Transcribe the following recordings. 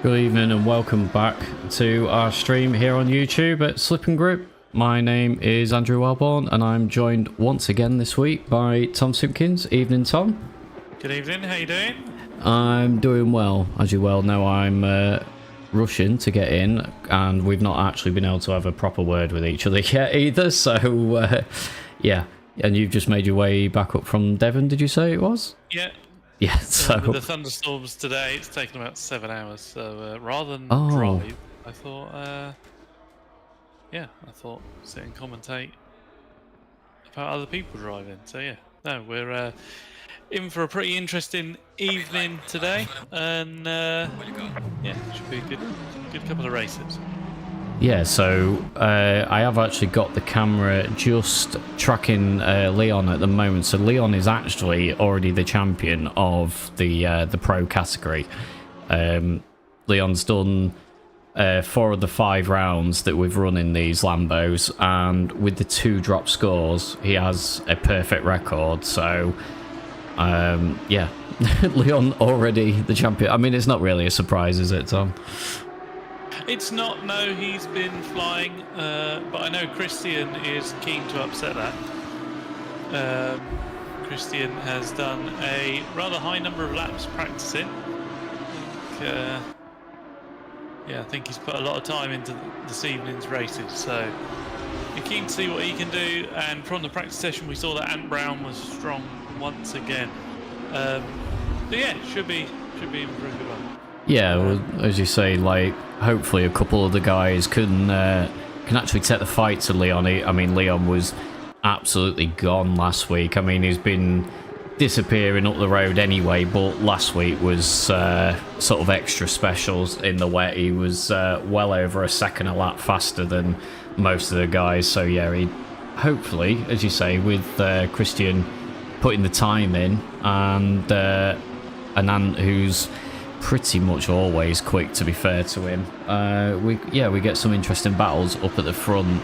Good evening and welcome back to our stream here on YouTube at Slip and Grip. My name is Andrew Welbourn and I'm joined once again this week by Tom Simpkins. Evening, Tom. Good evening, how you doing? I'm doing well. As you well know, I'm rushing to get in and we've not actually been able to have a proper word with each other yet either, so yeah. And you've just made your way back up from Devon, did you say it was? Yeah. Yeah, so... With the thunderstorms today, it's taken about 7 hours, so rather than drive, I thought, I thought sit and commentate about other people driving. So yeah, no, we're in for a pretty interesting evening today, and should be a good couple of races. Yeah, so I have actually got the camera just tracking Leon at the moment. So Leon is actually already the champion of the pro category. Leon's done 4 of the 5 rounds that we've run in these Lambos, and with the 2 drop scores, he has a perfect record. So yeah, Leon already the champion. I mean, it's not really a surprise, is it, Tom? It's not, no, he's been flying, but I know Christian is keen to upset that. Christian has done a rather high number of laps practicing. I think he's put a lot of time into this evening's races, so we're keen to see what he can do. And from the practice session, we saw that Ant Brown was strong once again. But yeah, should be in for a good one. Yeah, well, as you say, like, hopefully a couple of the guys can actually take the fight to Leon. I mean, Leon was absolutely gone last week. I mean, he's been disappearing up the road anyway, but last week was sort of extra specials in the wet. He was well over a second a lap faster than most of the guys. So yeah, he hopefully, as you say, with Christian putting the time in, and Ant, who's pretty much always quick, to be fair to him, we get some interesting battles up at the front.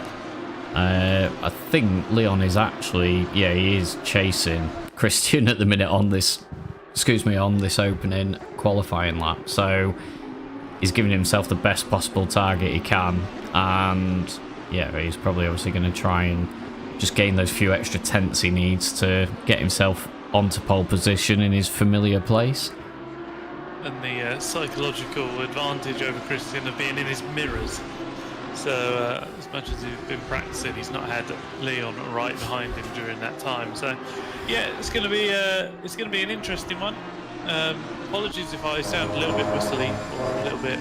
I think Leon is actually, he is chasing Christian at the minute on this opening qualifying lap, so he's giving himself the best possible target he can, and yeah, he's probably obviously going to try and just gain those few extra tenths he needs to get himself onto pole position in his familiar place. And the psychological advantage over Christian of being in his mirrors. So as much as he's been practicing, he's not had Leon right behind him during that time. So yeah, it's going to be an interesting one. Apologies if I sound a little bit whistly or a little bit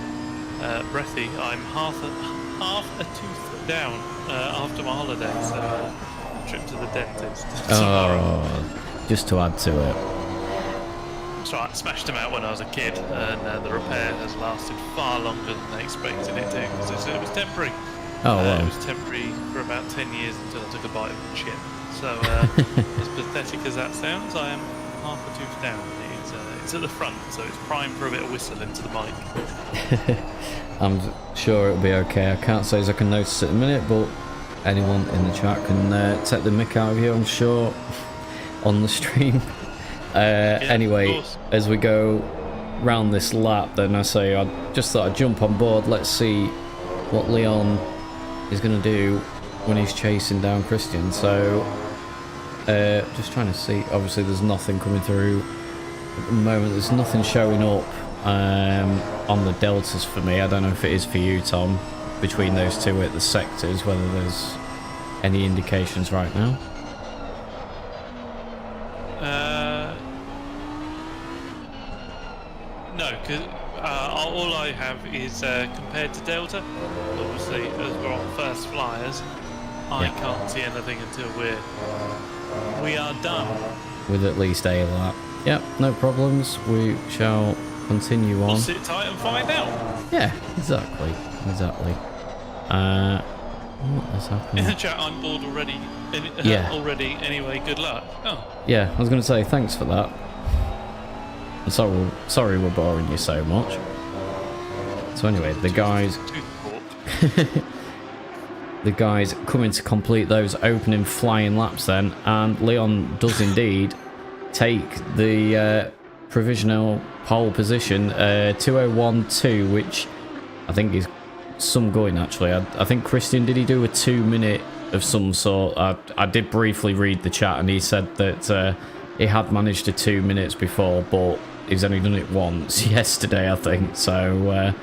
breathy. I'm half a tooth down after my holiday, so trip to the dentist. Just to add to it. So I smashed them out when I was a kid, and the repair has lasted far longer than they expected it to, because it was temporary. Oh, wow. It was temporary for about 10 years until I took a bite of the chip. So as pathetic as that sounds, I am half a tooth down. It's at the front, so it's primed for a bit of whistle into the mic. I'm sure it'll be okay. I can't say as I can notice it in a minute, but anyone in the chat can take the mick out of you, I'm sure, on the stream. Anyway, as we go round this lap, then I just thought I'd jump on board. Let's see what Leon is going to do when he's chasing down Christian. So just trying to see. Obviously there's nothing coming through at the moment. There's nothing showing up on the deltas for me. I don't know if it is for you, Tom, between those two at the sectors, whether there's any indications right now. No, because all I have is compared to Delta. Obviously, as we're on first flyers, I can't see anything until we are done with at least a lap. Yep, no problems. We shall continue on. We'll sit tight and find out. Yeah, exactly. What is happening? In the chat, I'm bored already. Already. Anyway, good luck. Oh. Yeah, I was going to say thanks for that. Sorry we're boring you so much. So anyway, the guys coming to complete those opening flying laps then, and Leon does indeed take the provisional pole position, 2:01.2, which I think is some going actually. I think Christian, did he do a 2-minute of some sort? I did briefly read the chat and he said that he had managed to 2 minutes before, but he's only done it once yesterday, I think. So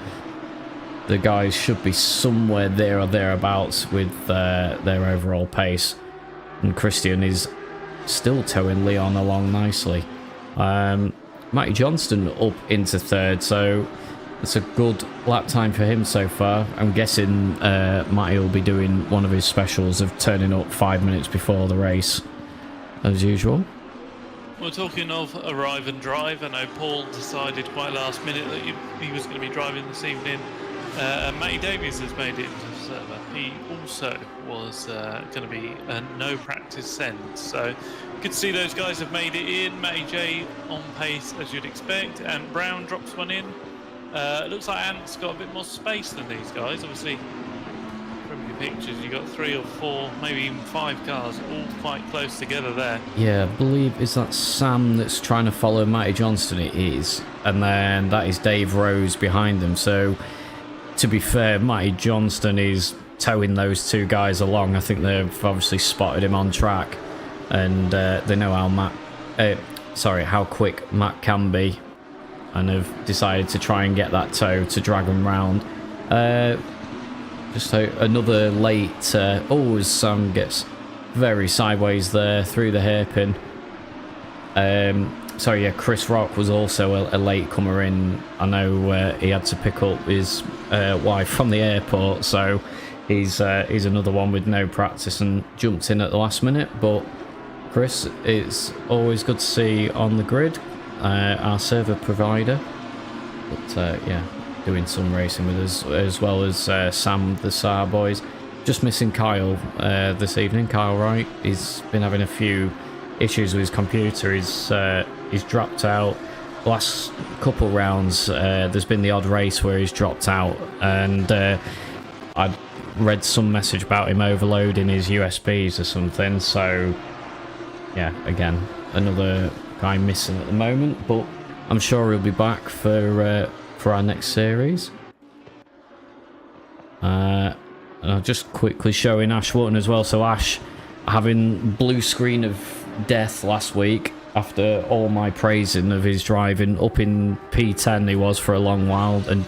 the guys should be somewhere there or thereabouts with their overall pace, and Christian is still towing Leon along nicely. Matty Johnston up into third, so it's a good lap time for him so far. I'm guessing Matty will be doing one of his specials of turning up 5 minutes before the race, as usual. We're talking of arrive and drive. I know Paul decided quite last minute that he was going to be driving this evening. Matty Davies has made it into the server. He also was going to be a no practice send. So good to see those guys have made it in. Matty J on pace as you'd expect, and Brown drops one in. It looks like Ant's got a bit more space than these guys. Obviously, from your pictures, you've got 3 or 4, maybe even 5 cars all quite close together there. Yeah, I believe, is that Sam that's trying to follow Matty Johnston? It is. And then that is Dave Rose behind them. So, to be fair, Matty Johnston is towing those 2 guys along. I think they've obviously spotted him on track. And they know how quick Matt can be, and have decided to try and get that tow to drag him round. Just another late... as Sam gets very sideways there through the hairpin. Sorry, yeah, Chris Rock was also a late comer in. I know he had to pick up his wife from the airport, so he's another one with no practice and jumped in at the last minute. But Chris, it's always good to see on the grid, our server provider. But yeah, doing some racing with us, as well as Sam, the SAR boys. Just missing Kyle this evening. Kyle Wright, he's been having a few issues with his computer. He's dropped out. Last couple rounds, there's been the odd race where he's dropped out, and I read some message about him overloading his USBs or something. So yeah, again, another guy missing at the moment, but I'm sure he'll be back for our next series. And I'll just quickly show in Ash Wotton as well. So Ash having blue screen of death last week after all my praising of his driving. Up in P10 he was for a long while, and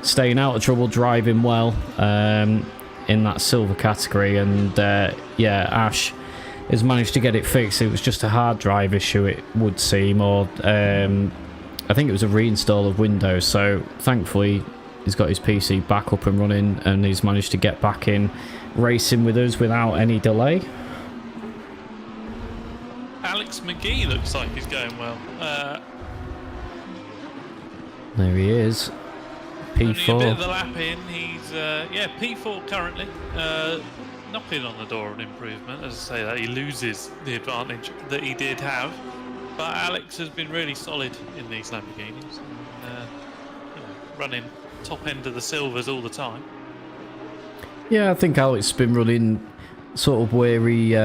staying out of trouble, driving well in that silver category. And yeah, Ash has managed to get it fixed. It was just a hard drive issue, it would seem, or I think it was a reinstall of Windows. So thankfully he's got his PC back up and running, and he's managed to get back in racing with us without any delay. Alex McGee looks like he's going well. There he is, P4. Only a bit of a lap in. He's yeah, P4 currently. Knocking on the door of an improvement. As I say that, he loses the advantage that he did have. But Alex has been really solid in these Lamborghinis. And, running top end of the silvers all the time. Yeah, I think Alex has been running sort of where he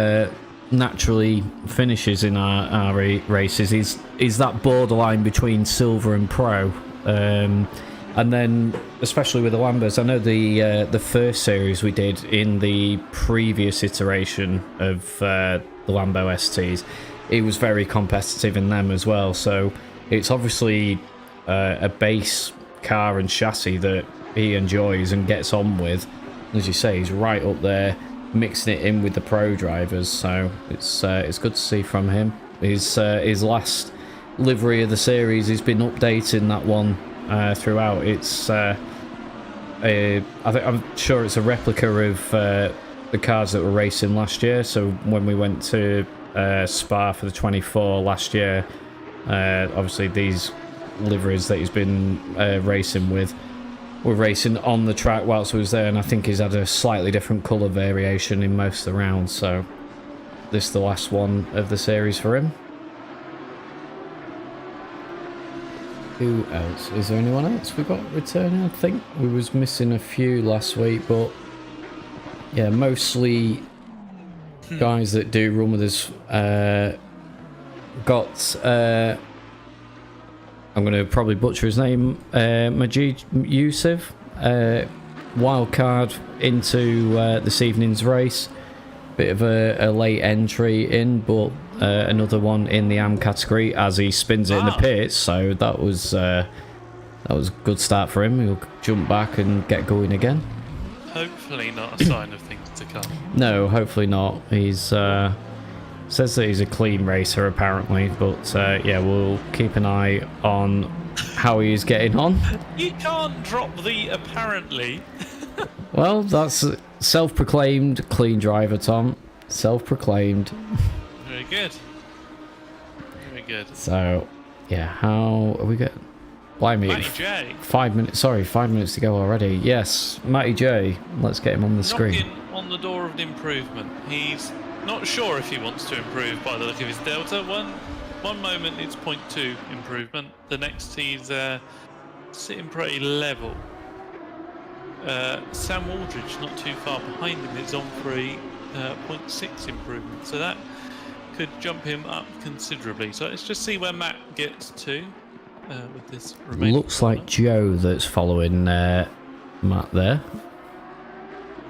naturally finishes in our races. He's that borderline between silver and pro. And then, especially with the Lambos, I know the first series we did in the previous iteration of the Lambo STs, he was very competitive in them as well. So it's obviously a base car and chassis that he enjoys and gets on with. As you say, he's right up there, mixing it in with the pro drivers. So it's good to see from him. His last livery of the series, he's been updating that one throughout. It's I'm sure it's a replica of the cars that were racing last year. So when we went to Spa for the 24 last year, obviously these liveries that he's been racing with were racing on the track whilst he was there, and I think he's had a slightly different colour variation in most of the rounds. So this is the last one of the series for him. Who else? Is there anyone else we got returning? I think we was missing a few last week, but yeah, mostly guys that do run with us. Got I'm going to probably butcher his name, Majid Yusuf, wildcard into this evening's race. Bit of a late entry in, but another one in the AM category as he spins it in the pits. So that was a good start for him. He'll jump back and get going again. Hopefully not a sign of things to come. No, hopefully not. He's says that he's a clean racer apparently, but yeah, we'll keep an eye on how he is getting on. You can't drop the apparently. Well, that's self-proclaimed clean driver, Tom. Self-proclaimed. Very good. Very good. So, yeah, how are we getting? Blimey, Matty J. 5 minutes. Sorry, 5 minutes to go already. Yes, Matty J. Let's get him on the screen. Knocking on the door of an improvement. He's not sure if he wants to improve by the look of his delta. One moment it's 0.2 improvement. The next he's sitting pretty level. Sam Waldridge not too far behind him. It's on for a 0.6 improvement. So that could jump him up considerably. So let's just see where Matt gets to. With this looks like Joe that's following Matt there.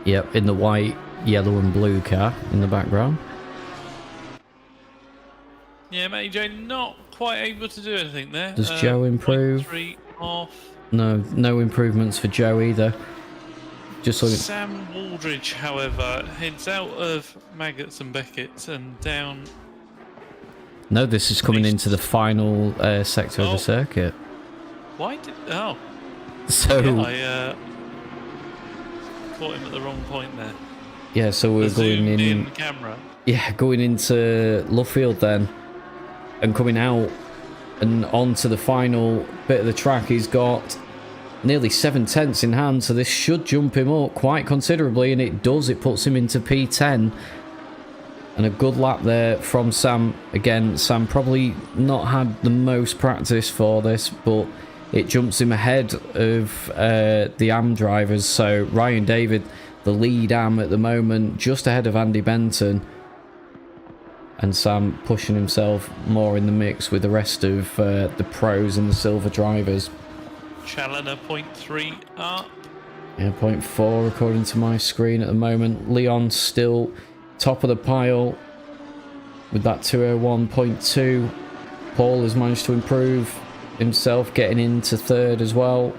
Yep, in the white, yellow and blue car in the background. Yeah, Matty J not quite able to do anything there. Does Joe improve? 0.3 off. No improvements for Joe either. Just looking. Sam Waldridge, however, heads out of Maggots and Beckett's and down. No, this is coming into the final sector of the circuit. Why did... Oh. So... Yeah, I caught him at the wrong point there. Yeah, so we're going in... camera. Yeah, going into Luffield then. And coming out and onto the final bit of the track. He's got nearly 7 tenths in hand, so this should jump him up quite considerably, and it does. It puts him into P10. And a good lap there from Sam. Again, Sam probably not had the most practice for this, but it jumps him ahead of the AM drivers. So Ryan David, the lead AM at the moment, just ahead of Andy Benton. And Sam pushing himself more in the mix with the rest of the pros and the silver drivers. Challoner 0.3 up. Yeah, 0.4 according to my screen at the moment. Leon still... top of the pile with that 201.2. Paul has managed to improve himself, getting into third as well.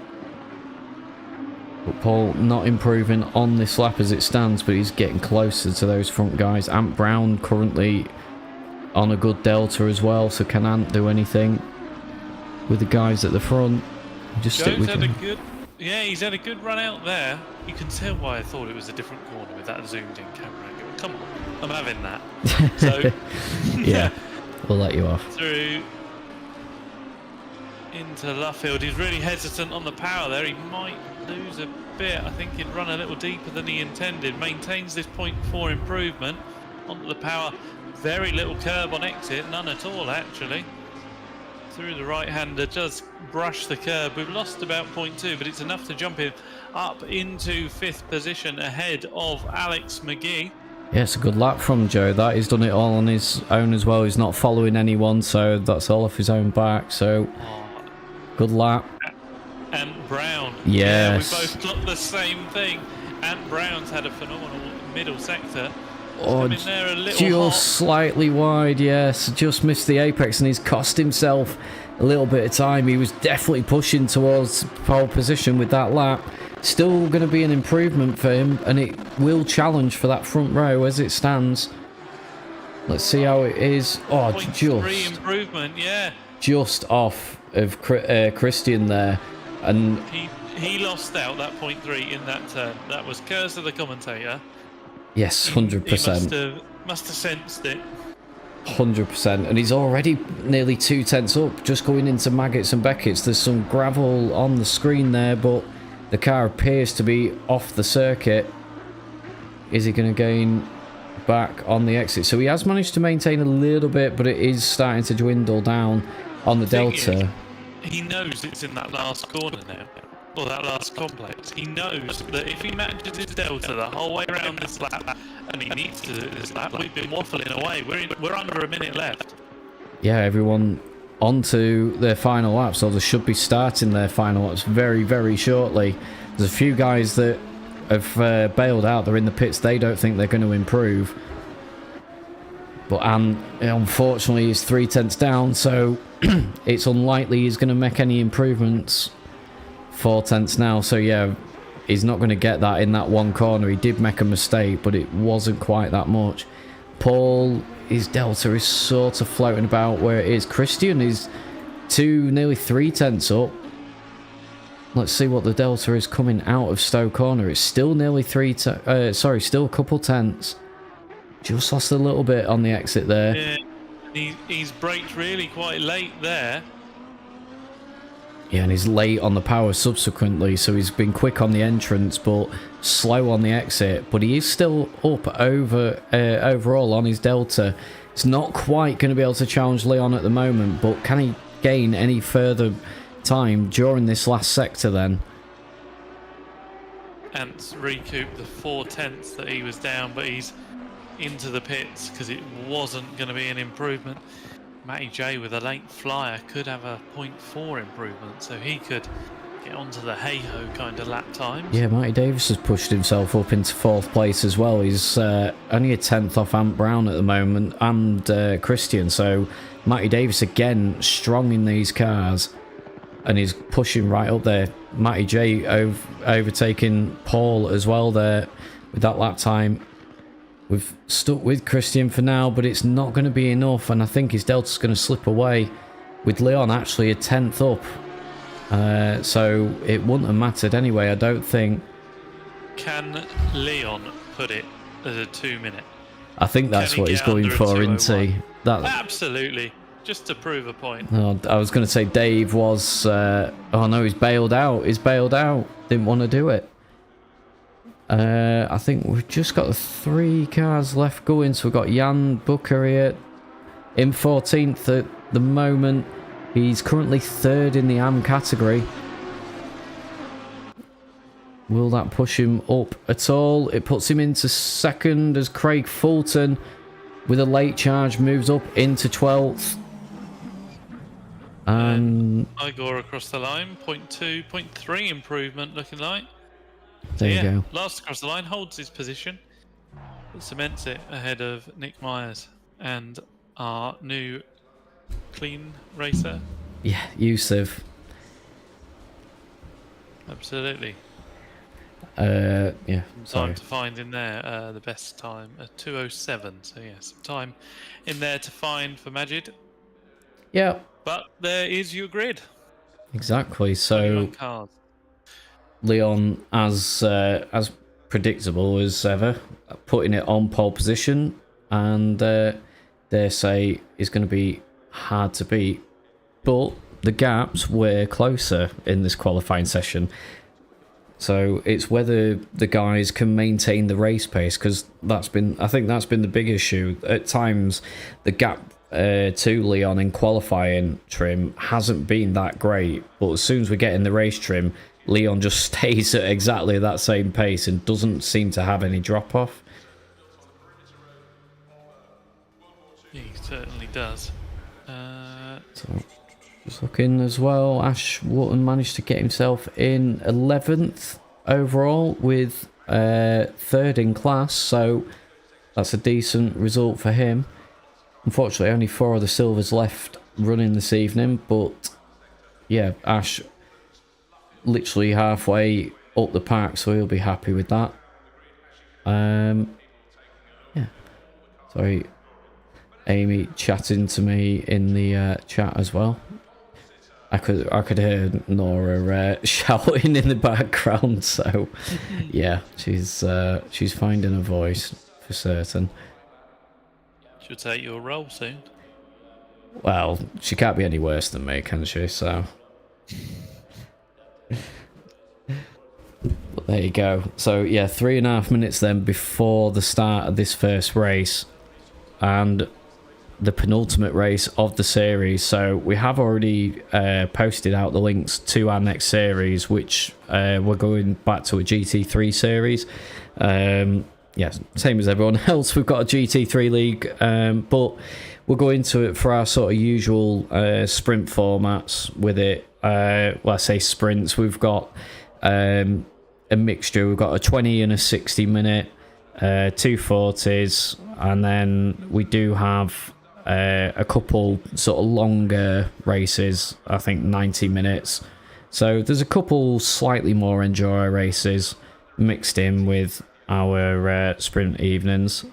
But Paul not improving on this lap as it stands, but he's getting closer to those front guys. Ant Brown currently on a good delta as well, so can Ant do anything with the guys at the front? Just stick with him. Yeah, he's had a good run out there. You can tell why I thought it was a different corner with that zoomed in camera angle. Come on, I'm having that. So, yeah, we'll let you off. Through into Luffield. He's really hesitant on the power there. He might lose a bit. I think he'd run a little deeper than he intended. Maintains this 0.4 improvement onto the power. Very little curb on exit, none at all actually. Through the right-hander, does brush the curb. We've lost about 0.2, but it's enough to jump him up into 5th position ahead of Alex McGee. Yeah, it's a good lap from Joe. That he's done it all on his own as well. He's not following anyone, so that's all off his own back. So, good lap. And Brown. Yes. Yeah, we both got the same thing. And Brown's had a phenomenal middle sector. Oh, just slightly wide, yes. Just missed the apex, and he's cost himself a little bit of time. He was definitely pushing towards pole position with that lap. Still going to be an improvement for him, and it will challenge for that front row as it stands. Let's see how it is. Oh, just improvement, yeah. Just off of Christian there, and he lost out that 0.3 in that turn. That was curse of the commentator. Yes, 100%. He must have sensed it. 100%, and he's already nearly 2 tenths up, just going into Maggots and Beckett's. There's some gravel on the screen there, but the car appears to be off the circuit. Is he going to gain back on the exit? So he has managed to maintain a little bit, but it is starting to dwindle down on the delta. He knows it's in that last corner now, or that last complex. He knows that if he manages his delta the whole way around this lap, and he needs to do this lap, we've been waffling away. We're under a minute left. Yeah, everyone onto their final laps, or they should be starting their final laps very, very shortly. There's a few guys that have bailed out. They're in the pits. They don't think they're going to improve. But unfortunately, he's 3/10 down, so it's unlikely he's going to make any improvements. 4/10 now, so yeah, he's not going to get that in that one corner. He did make a mistake, but it wasn't quite that much. Paul, his delta is sort of floating about where it is. Christian is nearly 3/10 up. Let's see what the delta is coming out of Stowe Corner. It's still nearly still a couple tenths. Just lost a little bit on the exit there. Yeah, he's braked really quite late there. Yeah, and he's late on the power subsequently, so he's been quick on the entrance, but slow on the exit. But he is still up overall on his delta. It's not quite going to be able to challenge Leon at the moment, but can he gain any further time during this last sector then? Ant's recouped the 4/10 that he was down, but he's into the pits because it wasn't going to be an improvement. Matty J with a late flyer could have a 0.4 improvement, so he could get onto the hey-ho kind of lap times. Yeah, Matty Davis has pushed himself up into 4th place as well. He's only a 10th off Ant Brown at the moment, and Christian, so Matty Davis again strong in these cars, and he's pushing right up there. Matty J overtaking Paul as well there with that lap time. We've stuck with Christian for now, but it's not going to be enough, and I think his delta's going to slip away with Leon actually a 10th up. So it wouldn't have mattered anyway, I don't think. Can Leon put it as a 2-minute? I think that's what he's going for, isn't he? Absolutely. Just to prove a point. Oh, I was going to say Dave was... oh no, he's bailed out. He's bailed out. Didn't want to do it. I think we've just got the 3 cars left going, so we've got Jan Booker here in 14th at the moment. He's currently 3rd in the AM category. Will that push him up at all? It puts him into 2nd as Craig Fulton with a late charge moves up into 12th. And Igor across the line, 0.2, 0.3 improvement looking like. There you go. Last across the line, holds his position. It cements it ahead of Nick Myers and our new clean racer. Yeah, Yusuf. Absolutely. Yeah. Time to find in there the best time, 2:07. So yeah, some time in there to find for Majid. Yeah. But there is your grid. Exactly. So Leon, as predictable as ever, putting it on pole position, and dare say is going to be hard to beat. But the gaps were closer in this qualifying session. So it's whether the guys can maintain the race pace, because I think that's been the big issue. At times, the gap to Leon in qualifying trim hasn't been that great, but as soon as we get in the race trim, Leon just stays at exactly that same pace and doesn't seem to have any drop off. He certainly does. So, just looking as well, Ash Wotton managed to get himself in 11th overall with 3rd in class, so that's a decent result for him. Unfortunately, only 4 of the silvers left running this evening, but yeah, Ash literally halfway up the pack, so he'll be happy with that. Yeah. Sorry, Amy chatting to me in the chat as well. I could hear Nora shouting in the background, so yeah, she's finding a voice for certain. She'll take your role soon. Well, she can't be any worse than me, can she? So, but there you go. So yeah, 3.5 minutes then before the start of this first race, and the penultimate race of the series. So we have already posted out the links to our next series, which we're going back to a GT3 series. yes, same as everyone else. We've got a GT3 league, but we'll go into it for our sort of usual sprint formats with it. Let's say sprints. We've got a mixture. We've got a 20 and a 60 minute, 240s, and then we do have a couple sort of longer races. I think 90 minutes. So there's a couple slightly more enduro races mixed in with our sprint evenings.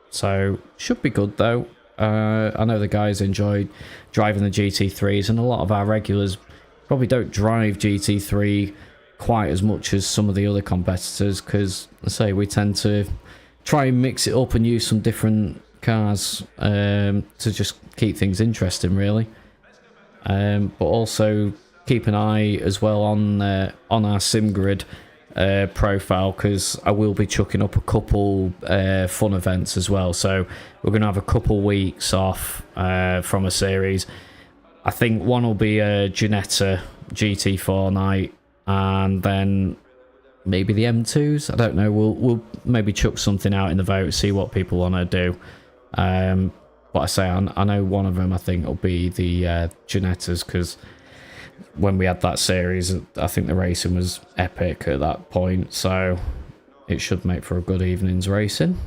So should be good though. I know the guys enjoyed driving the GT3s, and a lot of our regulars probably don't drive GT3 quite as much as some of the other competitors, because I say we tend to try and mix it up and use some different cars to just keep things interesting, really. But also keep an eye as well on our SimGrid profile, because I will be chucking up a couple fun events as well. So we're going to have a couple weeks off from a series. I think one will be a Ginetta GT4 night, and then maybe the M2s. I don't know. We'll maybe chuck something out in the vote, see what people want to do. But I say I know one of them I think will be the Ginettas, because when we had that series, I think the racing was epic at that point, so it should make for a good evening's racing.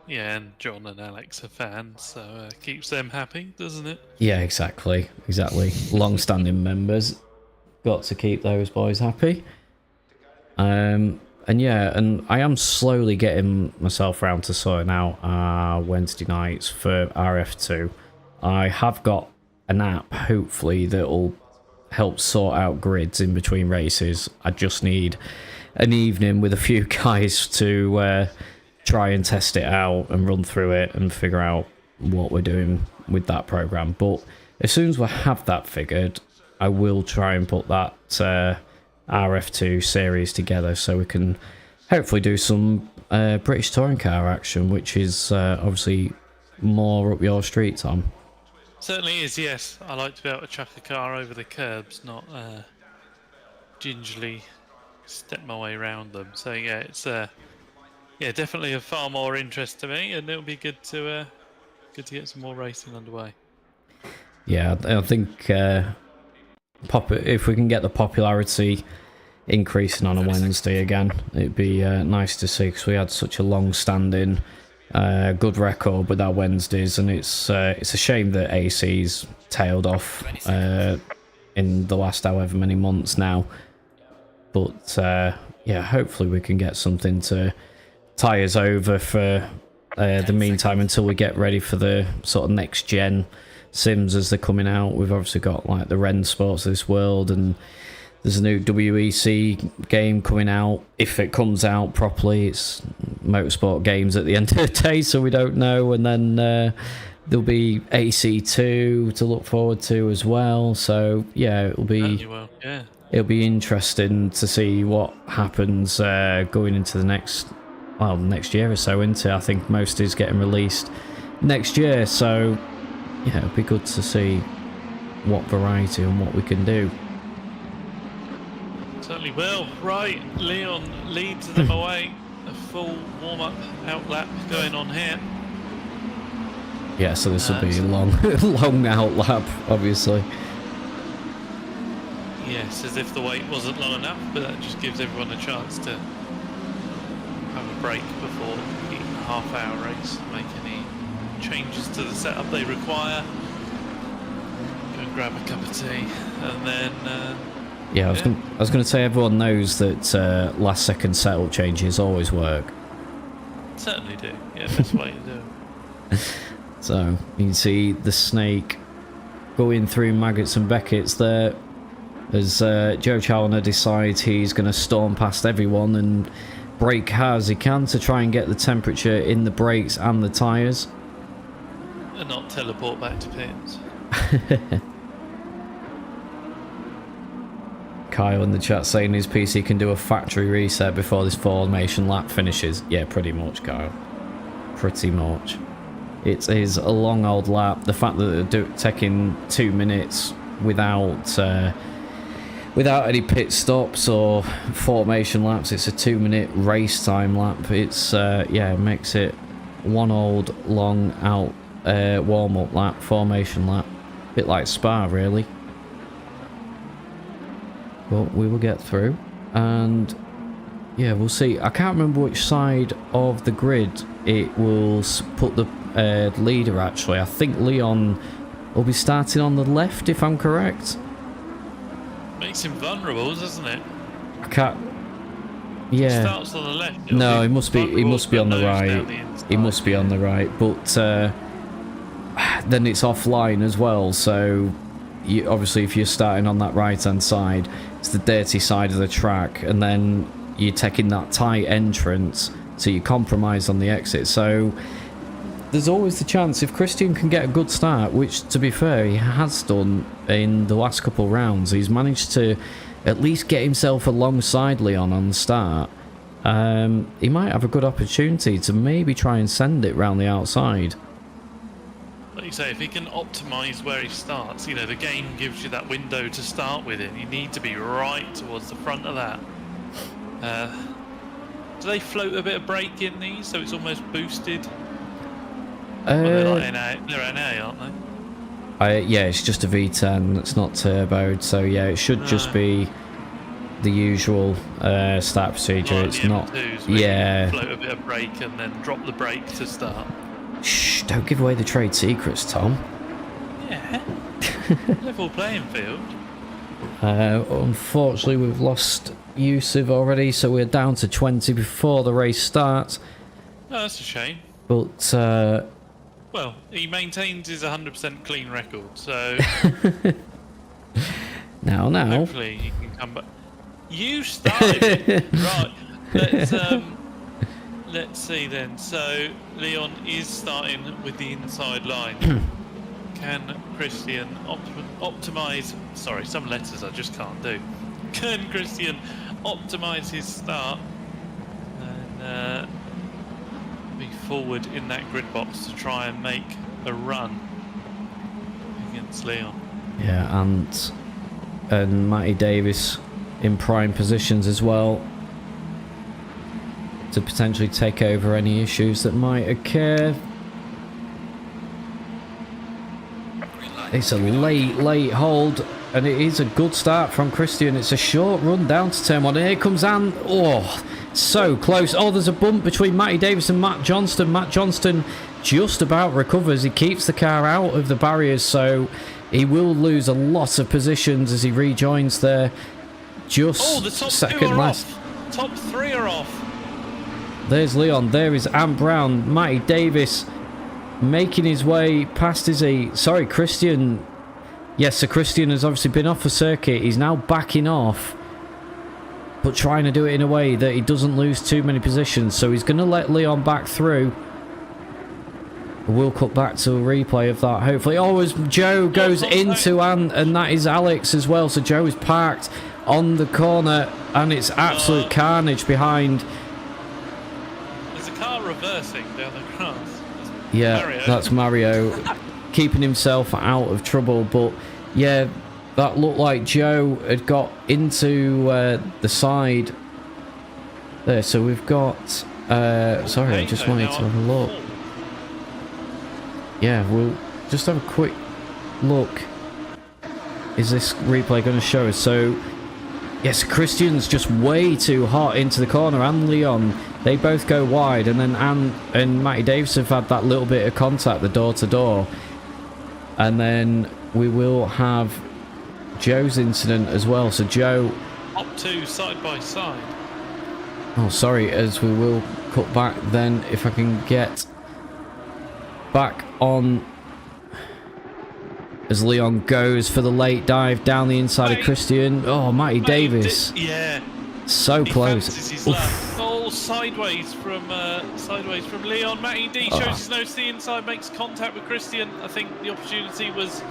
Yeah, and John and Alex are fans, so keeps them happy, doesn't it? Yeah, exactly. Long-standing members, got to keep those boys happy. And yeah, and I am slowly getting myself around to sorting out Wednesday nights for RF2. I have got an app, hopefully, that'll help sort out grids in between races. I just need an evening with a few guys to try and test it out and run through it and figure out what we're doing with that program. But as soon as we have that figured, I will try and put that RF2 series together so we can hopefully do some British touring car action, which is obviously more up your street, Tom. Certainly is, yes. I like to be able to chuck a car over the curbs, not gingerly step my way around them. So yeah, it's definitely of far more interest to me, and it'll be good to get some more racing underway. Yeah, I think if we can get the popularity increasing on a Wednesday again, it'd be nice to see, because we had such a long-standing good record with our Wednesdays, and it's a shame that AC's tailed off in the last however many months now. But yeah, hopefully we can get something to tie us over for the meantime until we get ready for the sort of next gen sims as they're coming out. We've obviously got like the Ren Sports of this world, and there's a new WEC game coming out. If it comes out properly, it's motorsport games at the end of the day, so we don't know. And then there'll be AC2 to look forward to as well. So yeah, it'll be interesting to see what happens going into the next year or so. Into I think most is getting released next year. So yeah, it'll be good to see what variety and what we can do. Certainly will. Right, Leon leads them away. A full warm-up out lap going on here. Yeah, so this will be a long out lap, obviously. Yes, as if the wait wasn't long enough, but that just gives everyone a chance to have a break before the half-hour race, make any changes to the setup they require. Go and grab a cup of tea, and then yeah, I was going to say, everyone knows that last second setup changes always work. Certainly do. Yeah, best way to do it. So you can see the snake going through Maggots and Beckett's there as Joe Challoner decides he's going to storm past everyone and brake hard as he can to try and get the temperature in the brakes and the tyres. And not teleport back to pits. Kyle in the chat saying his PC can do a factory reset before this formation lap finishes. Yeah, pretty much, Kyle. Pretty much. It is a long old lap. The fact that they're taking 2 minutes without without any pit stops or formation laps. It's a 2-minute race time lap. It's yeah, it makes it one old long out warm-up lap, formation lap, a bit like Spa really. But we will get through, and yeah, we'll see. I can't remember which side of the grid it will put the leader actually. I think Leon will be starting on the left, if I'm correct. Makes him vulnerable, doesn't it? I can't. Yeah. He starts on the left. No, he must be. He must be on the right. He must be on the right. But then it's offline as well. So you, obviously, if you're starting on that right-hand side, it's the dirty side of the track, and then you're taking that tight entrance, so you compromise on the exit. So there's always the chance if Christian can get a good start, which to be fair he has done in the last couple of rounds. He's managed to at least get himself alongside Leon on the start. He might have a good opportunity to maybe try and send it round the outside. Like you say, if he can optimise where he starts, you know, the game gives you that window to start with it. You need to be right towards the front of that. Do they float a bit of brake in these, so it's almost boosted? Well, they're like NA, they're NA, aren't they? Yeah, it's just a V10. It's not turboed, so yeah, it should just be the usual start procedure. Like it's the not. M2s, where Yeah. you float a bit of brake and then drop the brake to start. Shh! Don't give away the trade secrets, Tom. Yeah. Level playing field. Unfortunately, we've lost Yusuf already, so we're down to 20 before the race starts. Oh, that's a shame. But Well, he maintains his 100% clean record, so now, hopefully he can come back. You started right. Let's see then. So Leon is starting with the inside line. Can Christian optimize? Sorry, some letters I just can't do. Can Christian optimize his start and be forward in that grid box to try and make a run against Leon? yeah, and Matty Davis in prime positions as well to potentially take over any issues that might occur. It's a late hold, and it is a good start from Christian. It's a short run down to turn one. Here comes Anne. Oh, so close. Oh, there's a bump between Matty Davis and Matt Johnston. Matt Johnston just about recovers. He keeps the car out of the barriers, so he will lose a lot of positions as he rejoins there. Just the top second two are last. off. Top three are off. There's Leon. There is Anne Brown. Matty Davis making his way past sorry, Christian. Yes, so Christian has obviously been off the circuit. He's now backing off, but trying to do it in a way that he doesn't lose too many positions. So he's going to let Leon back through. We'll cut back to a replay of that, hopefully. Oh, as Joe goes into Anne, and that is Alex as well. So Joe is parked on the corner, and it's absolute carnage behind. There's a car reversing down the grass. Yeah, Mario. that's Mario keeping himself out of trouble. But yeah, that looked like Joe had got into the side there. So we've got sorry, I just wanted to have a look. Yeah, we'll just have a quick look. Is this replay going to show us? So yes, Christian's just way too hot into the corner, and Leon, they both go wide, and then Anne and Matty Davis have had that little bit of contact, the door-to-door. And then we will have Joe's incident as well. So Joe... Up two side by side. Oh, sorry, as we will cut back then, if I can get back on... As Leon goes for the late dive down the inside of Christian. Oh, Matty Davis. Yeah. So close. His lap. Oh, sideways from Leon. Matty D shows his nose to the inside, makes contact with Christian. I think the opportunity was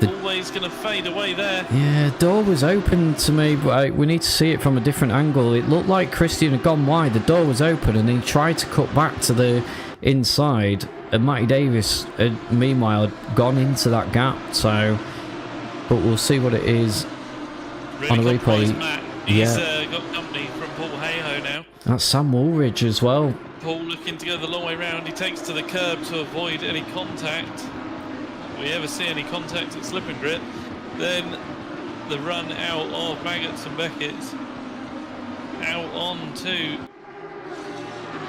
always going to fade away there. Yeah, door was open to me, but we need to see it from a different angle. It looked like Christian had gone wide. The door was open, and he tried to cut back to the inside. And Matty Davis, meanwhile, had gone into that gap. So, but we'll see what it is really on a compromised replay. Matt. He's Yeah, got company from Paul Hayhoe now. that's Sam Woolridge as well. Paul looking to go the long way round. He takes to the curb to avoid any contact. If we ever see any contact at slip and grit, then the run out of Maggots and Beckett's out onto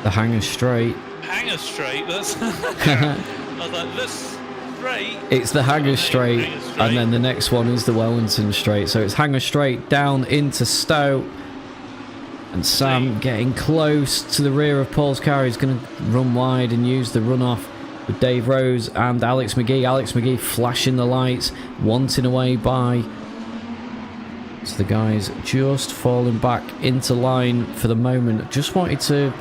The Hanger Straight. Hanger Straight. That's I was like, this straight. It's the Hanger Straight, Hanger Straight. and then the next one is the Wellington Straight. So it's Hanger Straight down into Stowe. And Sam getting close to the rear of Paul's car. He's going to run wide and use the runoff with Dave Rose and Alex McGee. Alex McGee flashing the lights, wanting away by. So the guys just falling back into line for the moment. Just wanted to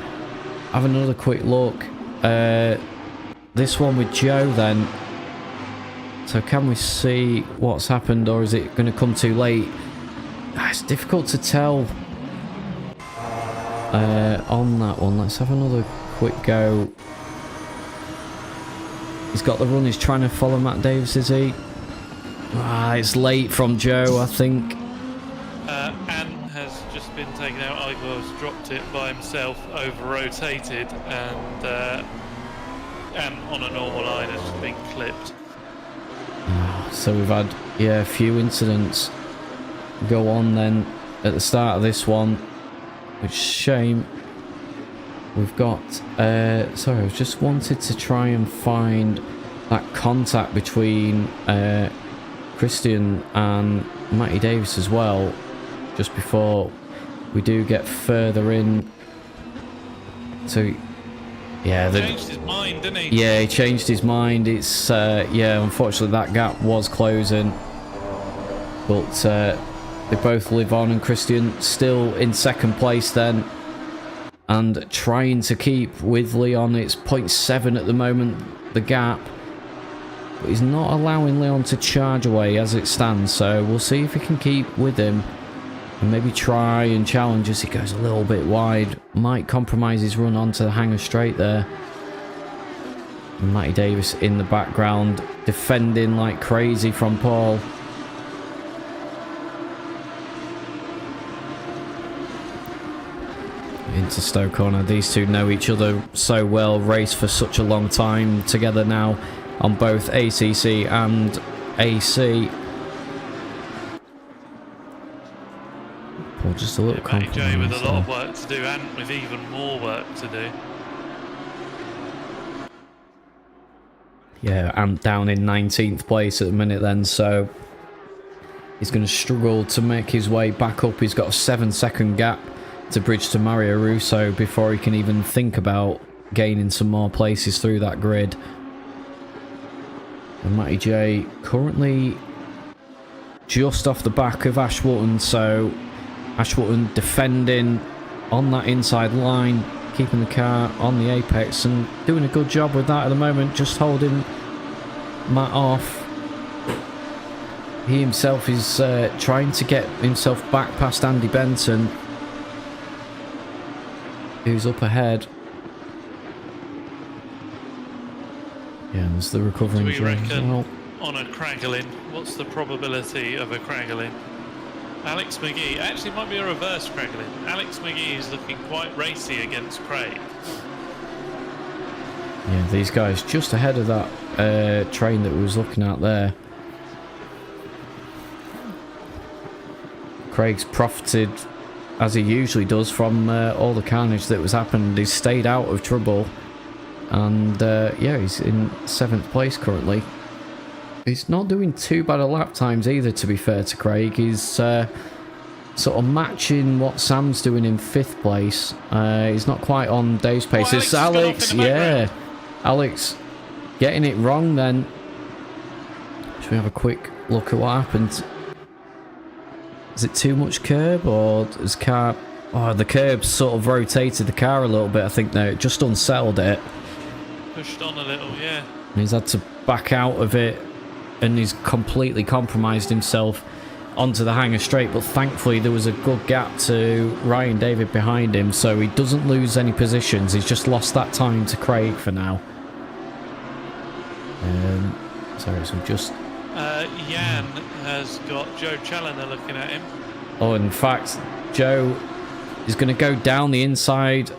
have another quick look. This one with Joe then. So can we see what's happened, or is it going to come too late? It's difficult to tell. On that one, let's have another quick go. He's got the run, he's trying to follow Matt Davis, is he? It's late from Joe, I think. Anne has just been taken out. Igor's dropped it by himself, over-rotated, and on a normal line has just been clipped. So we've had, a few incidents go on then at the start of this one. Which shame. We've got sorry, I just wanted to try and find that contact between Christian and Matty Davis as well, just before we do get further in. So yeah, He changed his mind, didn't he? Yeah, he changed his mind. It's unfortunately that gap was closing, but they both live on, and Christian still in second place then, and trying to keep with Leon. It's 0.7 at the moment, the gap, but he's not allowing Leon to charge away as it stands, so we'll see if he can keep with him and maybe try and challenge as he goes a little bit wide. Might compromise his run onto the Hanger Straight there. And Matty Davis in the background defending like crazy from Paul. Into Stowe corner. These two know each other so well, raced for such a long time together now on both ACC and AC. Paul just a little Matty J with a lot of there. work to do, and with even more work to do. Yeah, and down in 19th place at the minute then, so he's going to struggle to make his way back up. He's got a 7-second gap to bridge to Mario Russo before he can even think about gaining some more places through that grid. And Matty J currently just off the back of Ashwotton, so Ashwotton defending on that inside line, keeping the car on the apex and doing a good job with that at the moment, just holding Matt off. He himself is trying to get himself back past Andy Benton, who's up ahead. Yeah, there's the recovering. Do we James reckon well. on a craggling, what's the probability of a craggling? Alex McGee, actually it might be a reverse craggling. Alex McGee is looking quite racy against Craig. Yeah, these guys just ahead of that train that we was looking at there. Craig's profited, as he usually does, from all the carnage that was happening. He's stayed out of trouble, and yeah, he's in 7th place currently. He's not doing too bad at lap times either, to be fair to Craig. He's sort of matching what Sam's doing in 5th place. He's not quite on Dave's pace. It's Alex, yeah. Alex getting it wrong then. Should we have a quick look at what happened? Is it too much curb, or is car... Oh, the curb sort of rotated the car a little bit, I think, there. It just unsettled it. Pushed on a little, yeah. And he's had to back out of it, and he's completely compromised himself onto the Hanger Straight, but thankfully there was a good gap to Ryan David behind him, so he doesn't lose any positions. He's just lost that time to Craig for now. Sorry, so just... Jan has got Joe Challoner looking at him. Oh, in fact, Joe is going to go down the inside.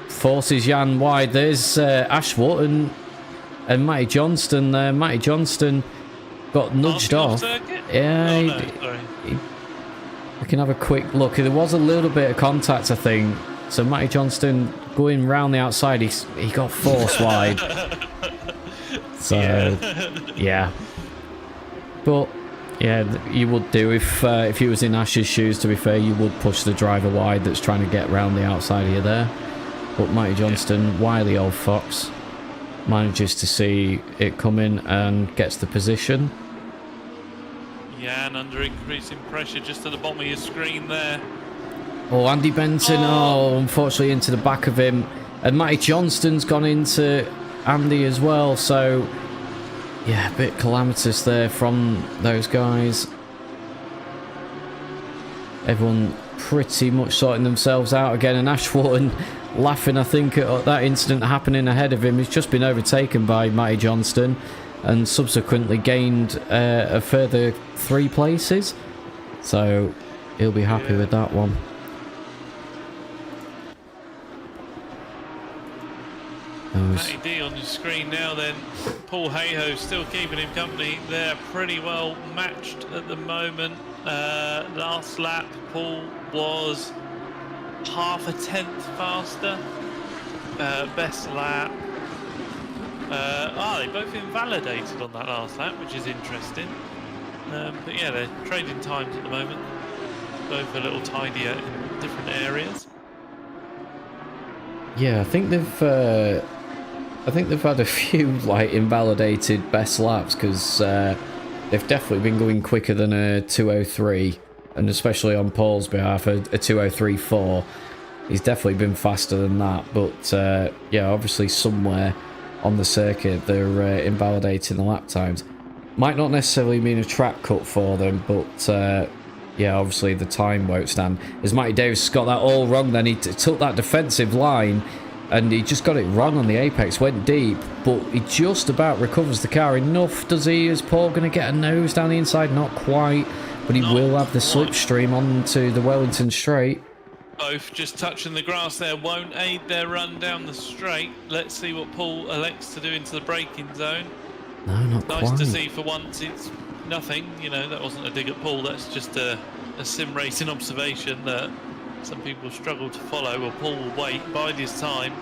Forces Jan wide. There's Ashworth and Matty Johnston there. Matty Johnston got nudged off. Yeah, we can have a quick look. There was a little bit of contact, I think. So Matty Johnston going round the outside, he got forced wide. So yeah, but yeah, you would do if you was in Ash's shoes. To be fair, you would push the driver wide that's trying to get round the outside of you there. But Matty Johnston, wily old fox, manages to see it coming and gets the position. Yeah, and under increasing pressure just at the bottom of your screen there. Oh, Andy Benton, unfortunately into the back of him. And Matty Johnston's gone into Andy as well, so yeah, a bit calamitous there from those guys. Everyone pretty much sorting themselves out again, and Ashworth laughing, I think, at that incident happening ahead of him. He's just been overtaken by Matty Johnston and subsequently gained a further 3 places, so he'll be happy with that one. Matty D on the screen now then. Paul Hayhoe still keeping him company. They're pretty well matched at the moment. Last lap, Paul was half a tenth faster. Best lap. They both invalidated on that last lap, which is interesting. But yeah, they're trading times at the moment. Both a little tidier in different areas. Yeah, I think they've had a few like invalidated best laps because they've definitely been going quicker than a 2:03, and especially on Paul's behalf, a 2:03.4. He's definitely been faster than that, but yeah, obviously somewhere on the circuit they're invalidating the lap times. Might not necessarily mean a track cut for them, but yeah, obviously the time won't stand. As Matty Davis got that all wrong, then he took that defensive line and he just got it wrong on the apex, went deep, but he just about recovers the car enough, does he? Is Paul going to get a nose down the inside? Not quite, but he will have the slipstream onto the Wellington straight. Both just touching the grass there won't aid their run down the straight. Let's see what Paul elects to do into the braking zone. No, not nice quite. To see for once it's nothing, you know, that wasn't a dig at Paul, that's just a sim racing observation that some people struggle to follow. Well, Paul will wait, bide his time,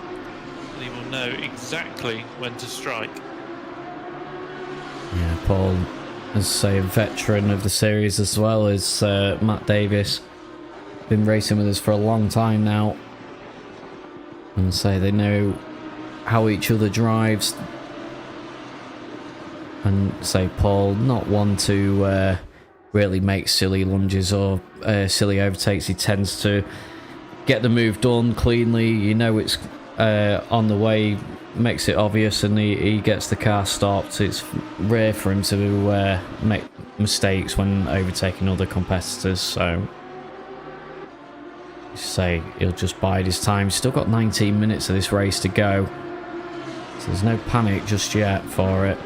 and he will know exactly when to strike. Yeah, Paul, as I say, a veteran of the series as well as Matt Davis. Been racing with us for a long time now. And say they know how each other drives. And say Paul, not one to really make silly lunges or silly overtakes. He tends to get the move done cleanly. You know it's on the way, makes it obvious, and he gets the car stopped. It's rare for him to make mistakes when overtaking other competitors, so say he'll just bide his time. Still got 19 minutes of this race to go, so there's no panic just yet for it.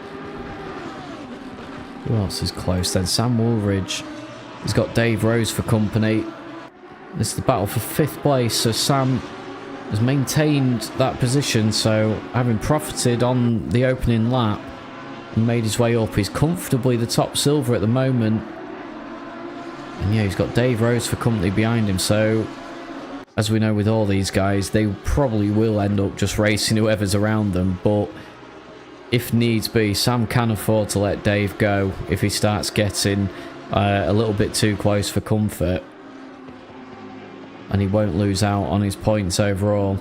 Who else is close then? Sam Woolridge. He's got Dave Rose for company. This is the battle for 5th place, so Sam has maintained that position, so having profited on the opening lap and made his way up, he's comfortably the top silver at the moment. And yeah, he's got Dave Rose for company behind him, so as we know with all these guys, they probably will end up just racing whoever's around them, but if needs be, Sam can afford to let Dave go if he starts getting a little bit too close for comfort. And he won't lose out on his points overall.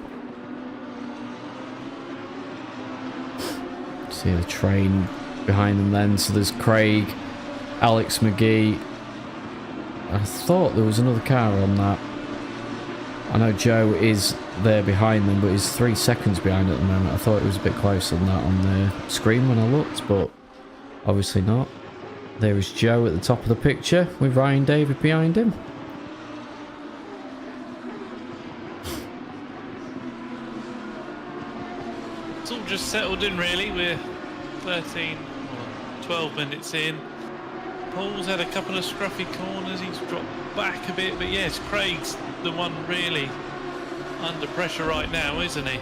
See the train behind them then. So there's Craig, Alex McGee. I thought there was another car on that. I know Joe is there behind them, but he's 3 seconds behind at the moment. I thought it was a bit closer than that on the screen when I looked, but obviously not. There is Joe at the top of the picture with Ryan David behind him. It's all just settled in really. We're 12 minutes in. Paul's had a couple of scruffy corners, he's dropped back a bit, but yes, Craig's the one really under pressure right now, isn't he?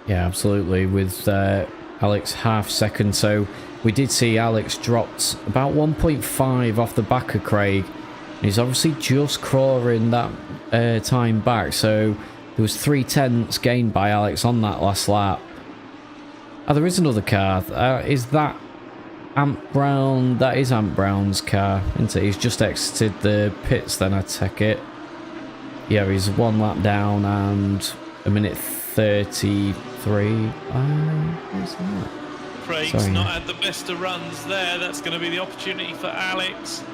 Yeah, absolutely, with Alex half second, so we did see Alex dropped about 1.5 off the back of Craig. He's obviously just crawling that time back, so there was 0.3 gained by Alex on that last lap. Oh, there is another car. Is that Ant Brown? That is Ant Brown's car, isn't it? He's just exited the pits then, I take it. Yeah, he's one lap down and a minute 33. What's that? Craig's not had the best of runs there. That's going to be the opportunity for Alex.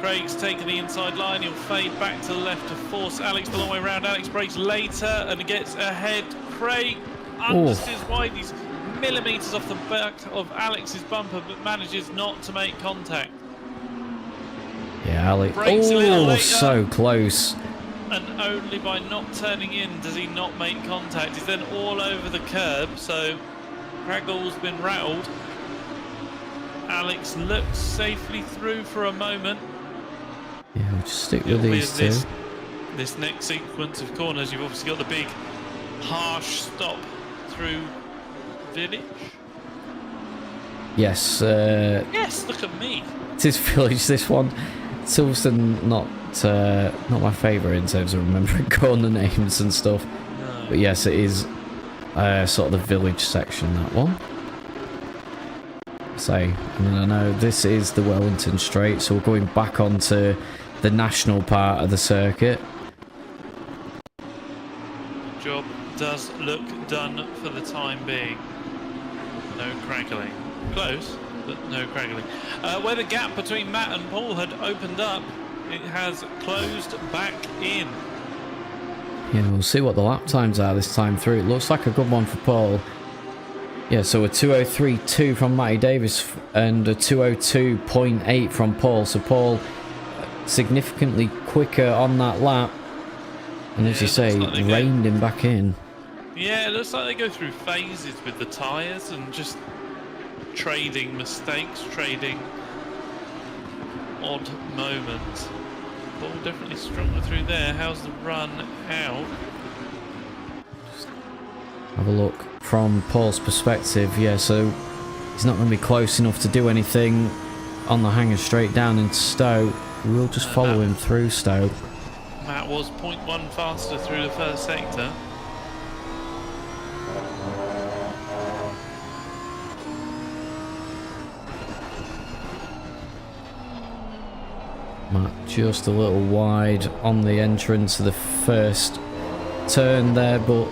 Craig's taken the inside line. He'll fade back to the left to force Alex the long way around. Alex brakes later and gets ahead. Craig understeers wide. He's millimetres off the back of Alex's bumper, but manages not to make contact. Yeah, Alex. Brakes a little later, so close. and only by not turning in does he not make contact. He's then all over the curb, so Craggle's been rattled. Alex looks safely through for a moment. Yeah, we'll just stick with these two. This next sequence of corners, you've obviously got the big harsh stop through Village. Yes. Yes, look at me. It is Village, this one. Silverstone, not my favourite in terms of remembering corner names and stuff. No. But yes, it is sort of the Village section, that one. And then I know this is the Wellington Straight, so we're going back onto the national part of the circuit. Job does look done for the time being. No craggling. Close, but no craggling. Where the gap between Matt and Paul had opened up, it has closed back in. Yeah, we'll see what the lap times are this time through. It looks like a good one for Paul. Yeah, so a 2:03.2 from Matty Davis and a 2:02.8 from Paul. So Paul significantly quicker on that lap. And as you say, like reined him back in. Yeah, it looks like they go through phases with the tyres and just trading mistakes, trading odd moments. Paul definitely stronger through there. How's the run out? Just have a look from Paul's perspective. Yeah, so he's not going to be close enough to do anything on the hanger straight down into Stowe. We'll just follow him through Stowe. Matt was 0.1 faster through the first sector. Matt just a little wide on the entrance of the first turn there, but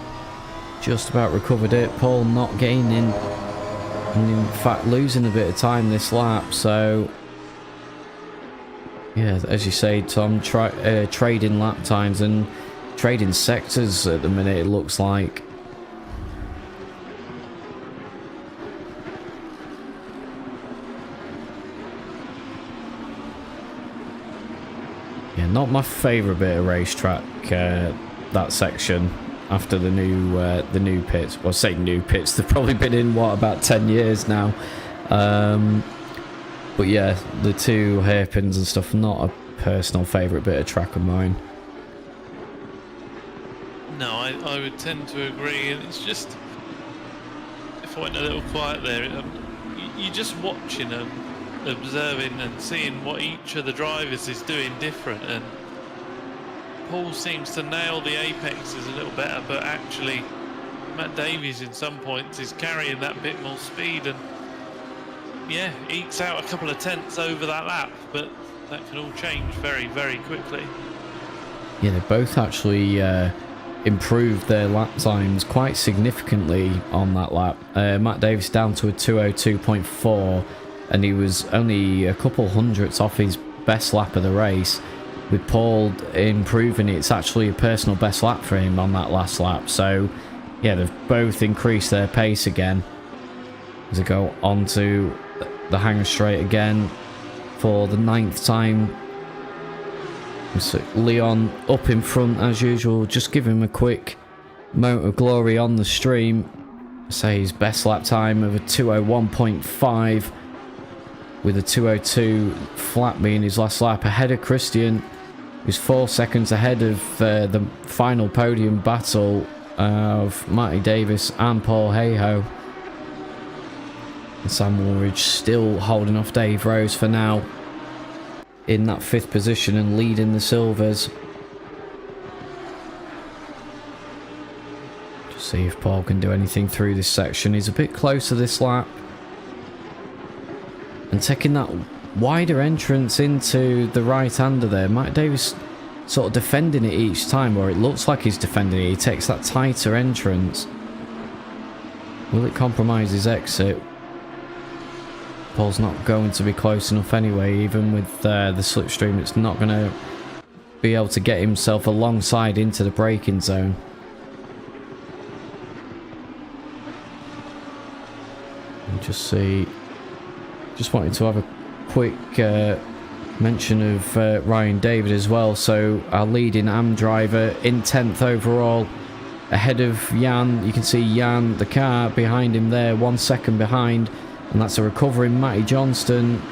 just about recovered it. Paul not gaining and in fact losing a bit of time this lap, so yeah, as you say, Tom, trading lap times and trading sectors at the minute, it looks like. Yeah, not my favourite bit of racetrack, that section after the new pits. Well, I say new pits, they've probably been in, what, about 10 years now. But yeah, the two hairpins and stuff, not a personal favourite bit of track of mine. No, I would tend to agree, and it's just, if I went a little quiet there, you're just watching and observing and seeing what each of the drivers is doing different, and Paul seems to nail the apexes a little better, but actually Matt Davies in some points is carrying that bit more speed and yeah, ekes out a couple of tenths over that lap, but that can all change very, very quickly. Yeah, they both actually improved their lap times quite significantly on that lap. Matt Davis down to a 2:02.4, and he was only a couple hundredths off his best lap of the race. With Paul improving, it's actually a personal best lap for him on that last lap. So yeah, they've both increased their pace again as they go onto the hanger straight again for the 9th time. So Leon up in front as usual, just give him a quick moment of glory on the stream. Say his best lap time of a 2:01.5. with a 2:02 flat being his last lap, ahead of Christian, who's 4 seconds ahead of the final podium battle of Matty Davis and Paul Hayhoe. And Sam Woolridge still holding off Dave Rose for now in that 5th position and leading the Silvers. Just see if Paul can do anything through this section. He's a bit closer this lap. And taking that wider entrance into the right-hander there. Matt Davis sort of defending it each time, or it looks like he's defending it. He takes that tighter entrance. Will it compromise his exit? Paul's not going to be close enough anyway, even with the slipstream. It's not going to be able to get himself alongside into the braking zone. And just see... Just wanted to have a quick mention of Ryan David as well. So our leading AM driver in 10th overall, ahead of Jan. You can see Jan, the car behind him there, 1 second behind, and that's a recovering Matty Johnston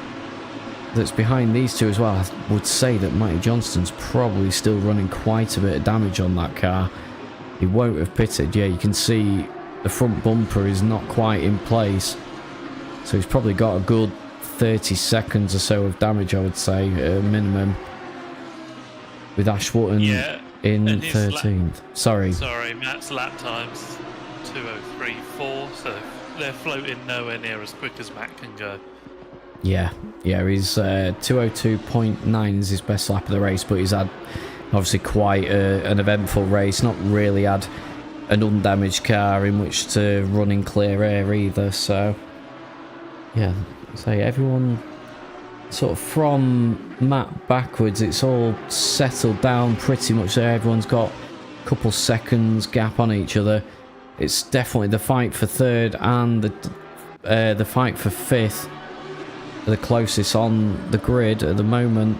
that's behind these two as well. I would say that Matty Johnston's probably still running quite a bit of damage on that car. He won't have pitted. Yeah, you can see the front bumper is not quite in place. So he's probably got a good 30 seconds or so of damage, I would say, at a minimum. With Ash Wotton in 13th. Sorry, Matt's lap time's 2:03.4, so they're floating nowhere near as quick as Matt can go. Yeah, he's 2:02.9 is his best lap of the race, but he's had obviously quite an eventful race. Not really had an undamaged car in which to run in clear air either, so... Yeah, so everyone sort of from Matt backwards, it's all settled down pretty much there. Everyone's got a couple seconds gap on each other. It's definitely the fight for 3rd and the fight for 5th, the closest on the grid at the moment.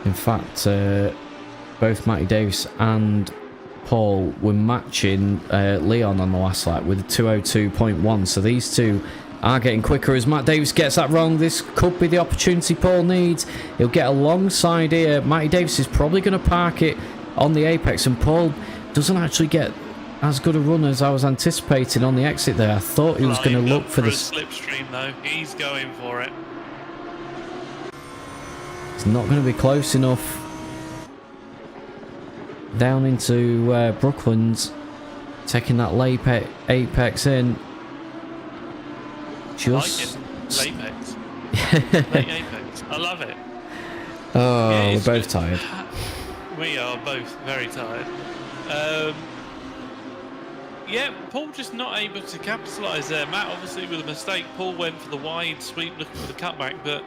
In fact, both Matty Davis and Paul were matching Leon on the last lap with a 2:02.1, so these two are getting quicker. As Matt Davis gets that wrong, this could be the opportunity Paul needs. He'll get alongside here. Matty Davis is probably going to park it on the apex, and Paul doesn't actually get as good a run as I was anticipating on the exit there. I thought he was going to look for the slipstream though. He's going for it. It's not going to be close enough. Down into Brooklands, taking that late apex in. Just late apex. I love it. Oh, yeah, we're both tired. We are both very tired. Yeah, Paul just not able to capitalise there. Matt obviously with a mistake. Paul went for the wide sweep looking for the cutback, but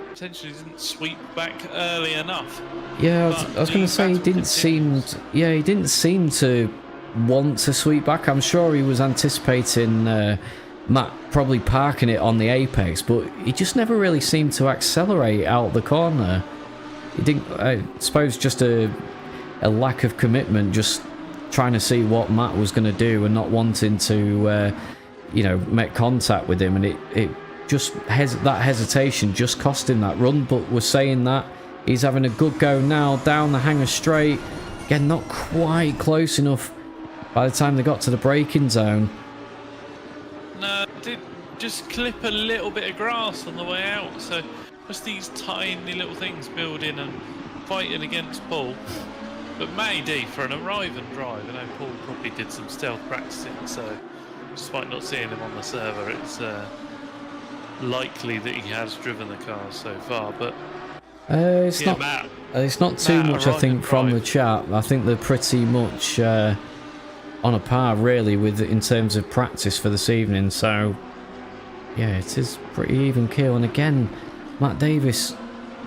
potentially didn't sweep back early enough. Yeah, I was going to say he didn't seem to want to sweep back. I'm sure he was anticipating Matt probably parking it on the apex, but he just never really seemed to accelerate out the corner. He didn't. I suppose just a lack of commitment, just trying to see what Matt was going to do and not wanting to, make contact with him, and it just that hesitation just cost him that run. But we're saying that he's having a good go now down the hanger straight. Again, not quite close enough by the time they got to the braking zone. No, did just clip a little bit of grass on the way out. So just these tiny little things building and fighting against Paul. But Matty D, for an arrive and drive, I know Paul probably did some stealth practicing, so despite not seeing him on the server, it's likely that he has driven the car so far. But it's not too much, I think, from the chat. I think they're pretty much on a par, really, with in terms of practice for this evening. So yeah, it is pretty even keel. And again, Matt Davis,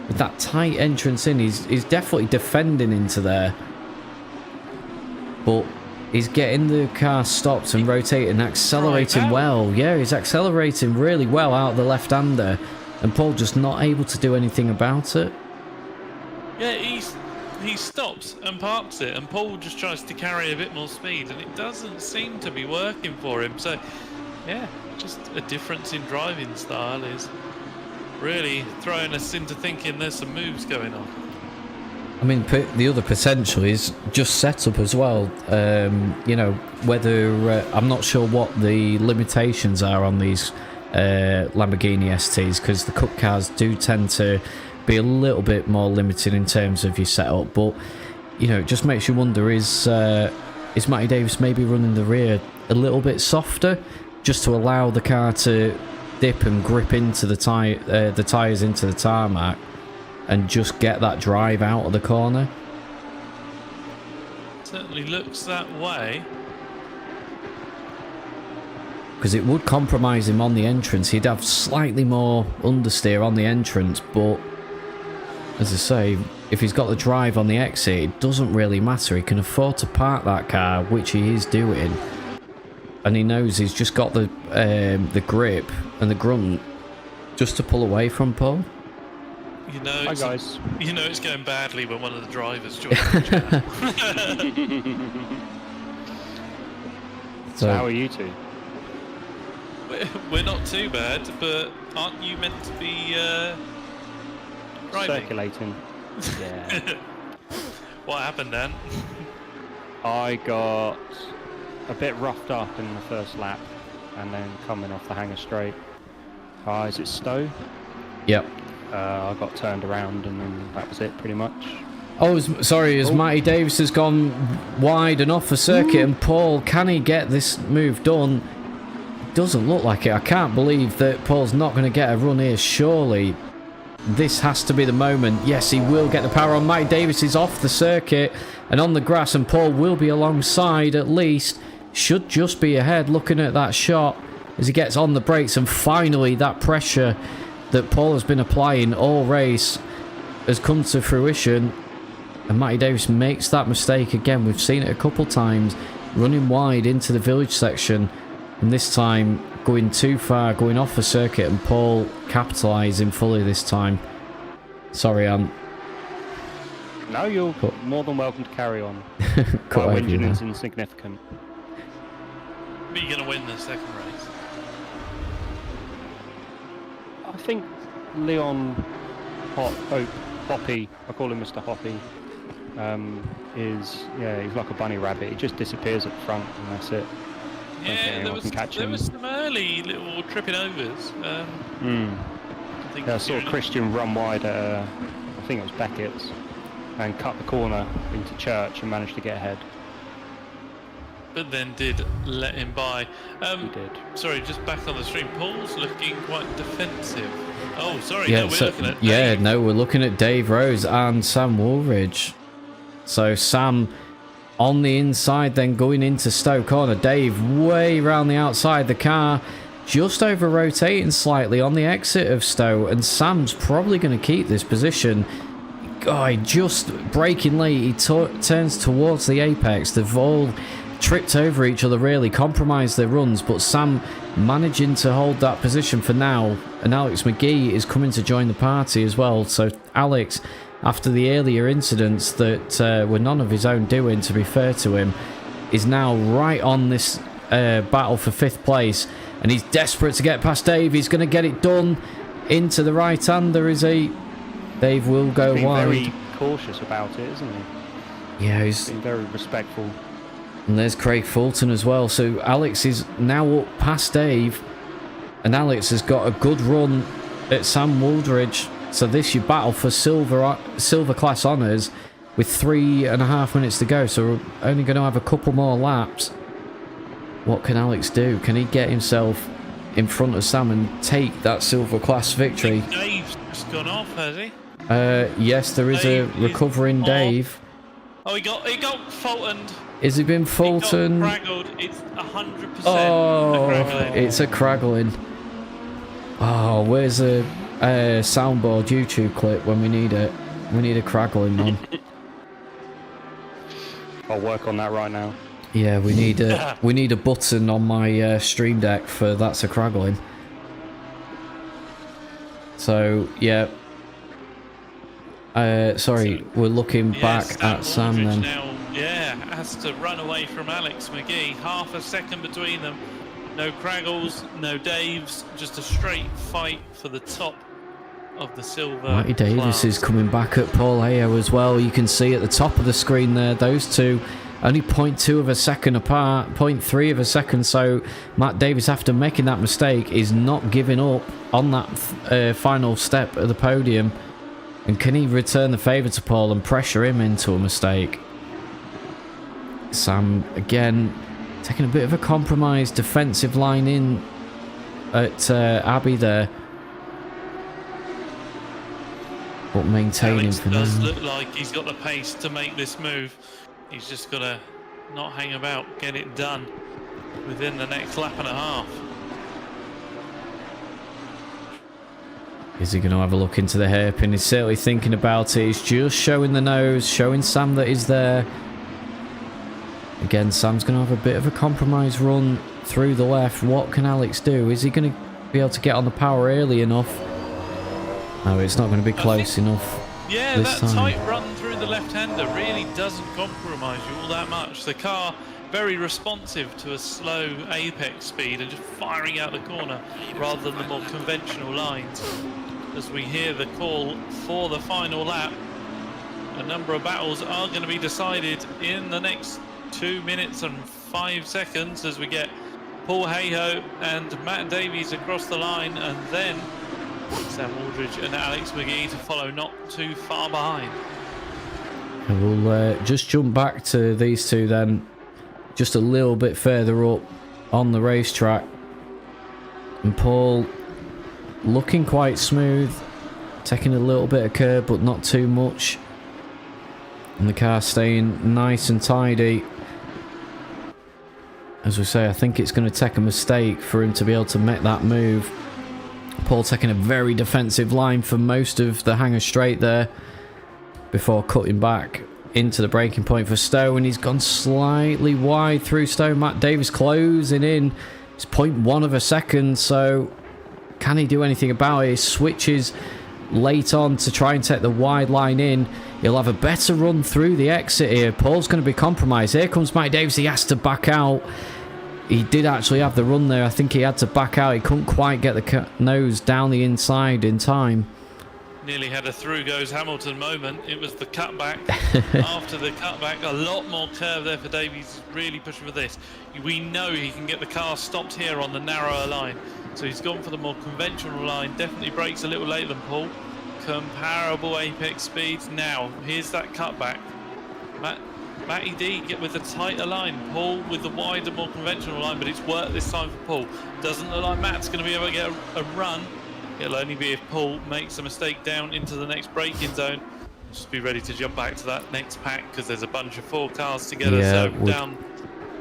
with that tight entrance in, he's definitely defending into there, but he's getting the car stopped and rotating, accelerating well. Yeah, he's accelerating really well out of the left-hander, and Paul just not able to do anything about it. Yeah, he's he stops and parks it, and Paul just tries to carry a bit more speed, and it doesn't seem to be working for him. So, yeah, just a difference in driving style is really throwing us into thinking there's some moves going on. I mean, the other potential is just setup as well. You know, whether I'm not sure what the limitations are on these Lamborghini STs, because the Cup cars do tend to be a little bit more limited in terms of your setup. But you know, it just makes you wonder: is Matty Davis maybe running the rear a little bit softer, just to allow the car to dip and grip into the tyres into the tarmac, and just get that drive out of the corner? Certainly looks that way. Because it would compromise him on the entrance. He'd have slightly more understeer on the entrance, but as I say, if he's got the drive on the exit, it doesn't really matter. He can afford to park that car, which he is doing, and he knows he's just got the grip and the grunt just to pull away from Paul. You know, Hi guys. You know it's going badly when one of the drivers joins the chat. So how are you two? We're not too bad, but aren't you meant to be driving? Circulating. Yeah. What happened, Dan? I got a bit roughed up in the first lap, and then coming off the hanger straight. Is it Stowe? Yep. I got turned around, and then that was it, pretty much. Oh, sorry, as Matty Davis has gone wide and off the circuit, and Paul, can he get this move done? Doesn't look like it. I can't believe that Paul's not going to get a run here. Surely this has to be the moment. Yes, he will get the power on. Matty Davis is off the circuit and on the grass, and Paul will be alongside at least. Should just be ahead, looking at that shot as he gets on the brakes, and finally that pressure that Paul has been applying all race has come to fruition, and Matty Davis makes that mistake again. We've seen it a couple times, running wide into the village section, and this time going too far, going off the circuit, and Paul capitalising fully this time. Sorry, Ant. No, you're more than welcome to carry on. My engine is insignificant. But you're going to win the second race. I think Leon Hoppy, I call him Mr. Hoppy, he's like a bunny rabbit. He just disappears at the front, and that's it. Yeah, there was some early little tripping overs. I saw Christian run wide at, I think it was Beckett's, and cut the corner into Church and managed to get ahead. But then did let him by. He did. Sorry, just back on the stream. Paul's looking quite defensive. Oh, sorry. Yeah, no, we're looking at Dave. Yeah, no, we're looking at Dave Rose and Sam Woolridge. So Sam on the inside, then going into Stowe corner. Dave way round the outside. The car just over rotating slightly on the exit of Stowe, and Sam's probably going to keep this position. Guy just braking late. He turns towards the apex. They've all tripped over each other, really compromised their runs, but Sam managing to hold that position for now, and Alex McGee is coming to join the party as well. So Alex, after the earlier incidents that were none of his own doing, to be fair to him, is now right on this battle for 5th place, and he's desperate to get past Dave. He's going to get it done into the right hand. There is a Dave will go wide. Very cautious about it, isn't he? Yeah, he's been very respectful. And there's Craig Fulton as well. So Alex is now up past Dave, and Alex has got a good run at Sam Wooldridge. So this your battle for silver class honours with 3.5 minutes to go. So we're only going to have a couple more laps. What can Alex do? Can he get himself in front of Sam and take that silver class victory? Dave's just gone off, has he? Yes, there is a recovering Dave. Oh, he got Fulton. Has he been Fulton? It's 100%. Oh, it's a craggling. Oh, where's a soundboard YouTube clip when we need it? We need a craggling one. I'll work on that right now. Yeah, we need a button on my stream deck for that's a craggling. So yeah, Sorry, we're looking back at Sam Aldridge then. now, yeah, has to run away from Alex McGee. Half a second between them. No Craggles, no Daves, just a straight fight for the top of the silver Blighty Davis class. is coming back at Paul Ayo as well. You can see at the top of the screen there, those two only 0.2 of a second apart, 0.3 of a second. So Matt Davis, after making that mistake, is not giving up on that final step of the podium. And can he return the favour to Paul and pressure him into a mistake? Sam, again, taking a bit of a compromised defensive line in at Abbey there. But maintaining Alex for does now. look like he's got the pace to make this move. He's just got to not hang about, get it done within the next lap and a half. Is he going to have a look into the hairpin? He's certainly thinking about it. He's just showing the nose, showing Sam that he's there. Again, Sam's going to have a bit of a compromise run through the left. What can Alex do? Is he going to be able to get on the power early enough? No, it's not going to be close enough. Yeah, this that time. tight run through the left-hander really doesn't compromise you all that much. The car very responsive to a slow apex speed and just firing out the corner rather than the more conventional lines. As we hear the call for the final lap, a number of battles are going to be decided in the next 2 minutes and 5 seconds as we get Paul Hayhoe and Matt Davies across the line, and then Sam Aldridge and Alex McGee to follow not too far behind. We'll just jump back to these two then, just a little bit further up on the racetrack. And Paul looking quite smooth, taking a little bit of curb but not too much. And the car staying nice and tidy. As we say, I think it's going to take a mistake for him to be able to make that move. Paul taking a very defensive line for most of the hangar straight there before cutting back into the braking point for Stowe, and he's gone slightly wide through Stowe. Matt Davis closing in. It's 0.1 of a second, so can he do anything about it? He switches late on to try and take the wide line in. He'll have a better run through the exit here. Paul's going to be compromised. Here comes Matt Davis. He has to back out. He did actually have the run there. I think he had to back out. He couldn't quite get the nose down the inside in time. Nearly had a through goes Hamilton moment. It was the cutback. After the cutback, a lot more curve there for Davies. Really pushing for this. We know he can get the car stopped here on the narrower line. So he's gone for the more conventional line. Definitely brakes a little later than Paul. Comparable apex speeds. Now, here's that cutback. Matty D get with the tighter line. Paul with the wider, more conventional line, but it's worked this time for Paul. Doesn't look like Matt's going to be able to get a run. It'll only be if Paul makes a mistake down into the next braking zone. Just be ready to jump back to that next pack because there's a bunch of 4 cars together. Yeah, so down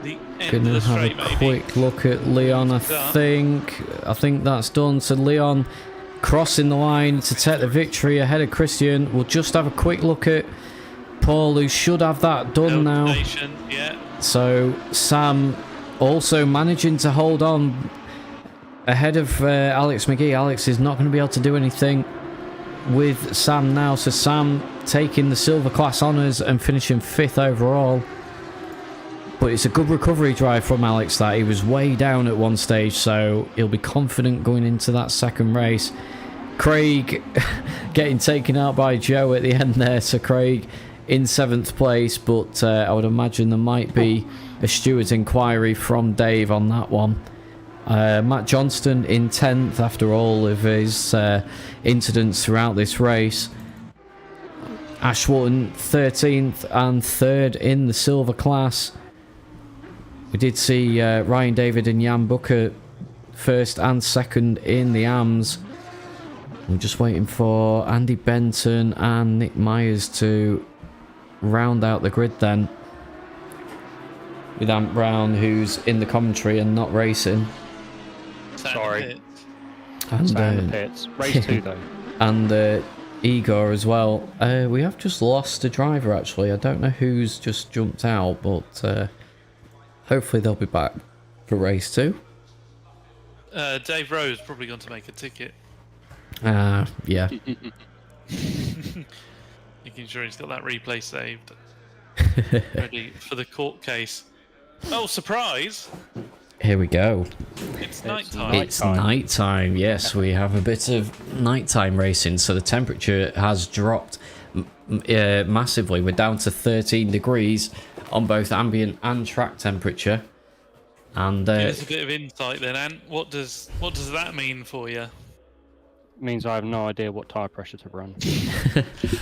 the end gonna of the have straight, a maybe. quick look at Leon. I think that's done. So Leon crossing the line to take the victory ahead of Christian. We'll just have a quick look at Paul, who should have that done now. Yeah. So Sam also managing to hold on ahead of Alex McGee. Alex is not going to be able to do anything with Sam now. So Sam taking the silver class honours and finishing 5th overall. But it's a good recovery drive from Alex that he was way down at one stage, so he'll be confident going into that second race. Craig getting taken out by Joe at the end there, so Craig in 7th place, but I would imagine there might be a steward's inquiry from Dave on that one. Matt Johnston in 10th after all of his incidents throughout this race. Ashwatton 13th and 3rd in the silver class. We did see Ryan David and Jan Booker 1st and 2nd in the AMS. We're just waiting for Andy Benton and Nick Myers to round out the grid then, with Ant Brown, who's in the commentary and not racing. Sorry. And Stay in the pits. Race 2 though. And Igor as well. We have just lost a driver actually. I don't know who's just jumped out, but hopefully they'll be back for race 2. Dave Rose probably going to make a ticket. Yeah. making sure he's got that replay saved. Ready for the court case. Oh, surprise! Here we go. It's night time. It's nighttime. Yes, we have a bit of nighttime racing. So the temperature has dropped massively. We're down to 13 degrees on both ambient and track temperature. And Give us a bit of insight then, Ant. What does that mean for you? Means I have no idea what tyre pressure to run.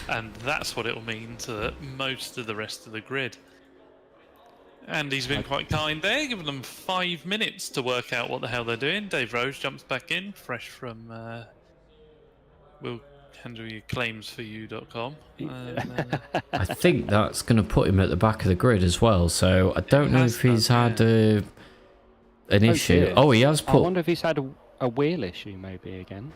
And that's what it'll mean to most of the rest of the grid. Andy's been quite kind there, giving them 5 minutes to work out what the hell they're doing. Dave Rose jumps back in, fresh from Will handle your claims for you.com. I think that's going to put him at the back of the grid as well. So I don't know if he's had an issue. Dear. Oh, he has put. I wonder if he's had a wheel issue maybe again.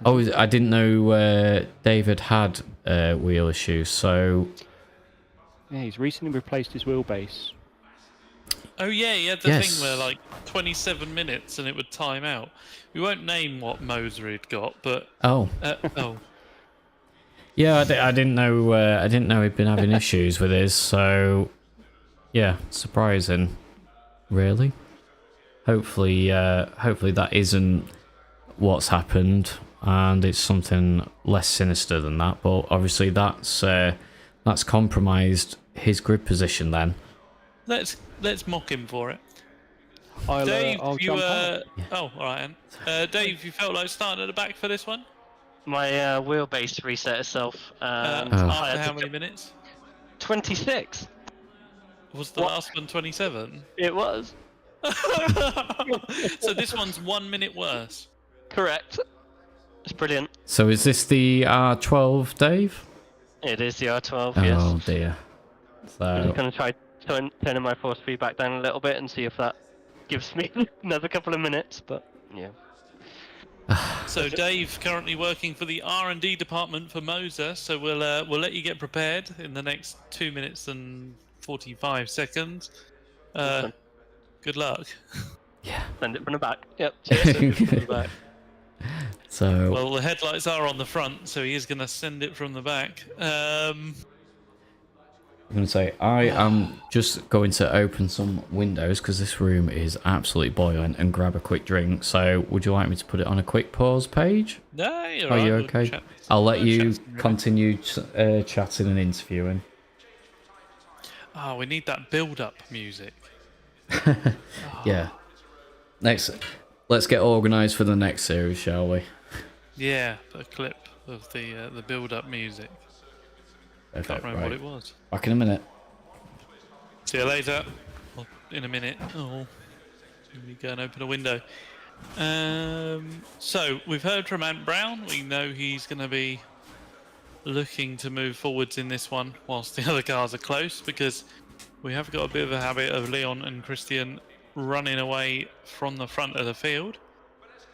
Oh, I didn't know David had wheel issues. So yeah, he's recently replaced his wheelbase. Oh yeah, he had the thing where like 27 minutes and it would time out. We won't name what Moser he'd got, but yeah, I didn't know. I didn't know he'd been having issues with his. So yeah, surprising. Really. Hopefully that isn't what's happened, and it's something less sinister than that. But obviously that's compromised his grid position. Then let's mock him for it. Dave, you oh, all right. Dave, you felt like starting at the back for this one? My wheelbase reset itself. After how many minutes? 26. Was the last one 27? It was. So this one's 1 minute worse. Correct. It's brilliant. So is this the R12, Dave? It is the R12, Oh yes. dear. I'm So just going to try turning my force feedback down a little bit and see if that gives me another couple of minutes, but yeah. So Dave currently working for the R&D department for Moser, so we'll let you get prepared in the next 2 minutes and 45 seconds. Good luck. yeah. Send it from the back. Yep. Send it from the back. So Well, the headlights are on the front, so he is going to send it from the back. I'm going to say I am just going to open some windows because this room is absolutely boiling, and grab a quick drink. So would you like me to put it on a quick pause page? No, you're Are right. you We'll okay? chat- I'll let we'll you chat in a minute. continue chatting and interviewing. Oh, we need that build-up music. Yeah. Let's get organised for the next series, shall we? Yeah, a clip of the build-up music. I can't Perfect, remember right. what it was. Back in a minute. See you later. Well, in a minute. Oh, let me go and open a window. So we've heard from Ant Brown. We know he's going to be looking to move forwards in this one whilst the other cars are close, because we have got a bit of a habit of Leon and Christian running away from the front of the field.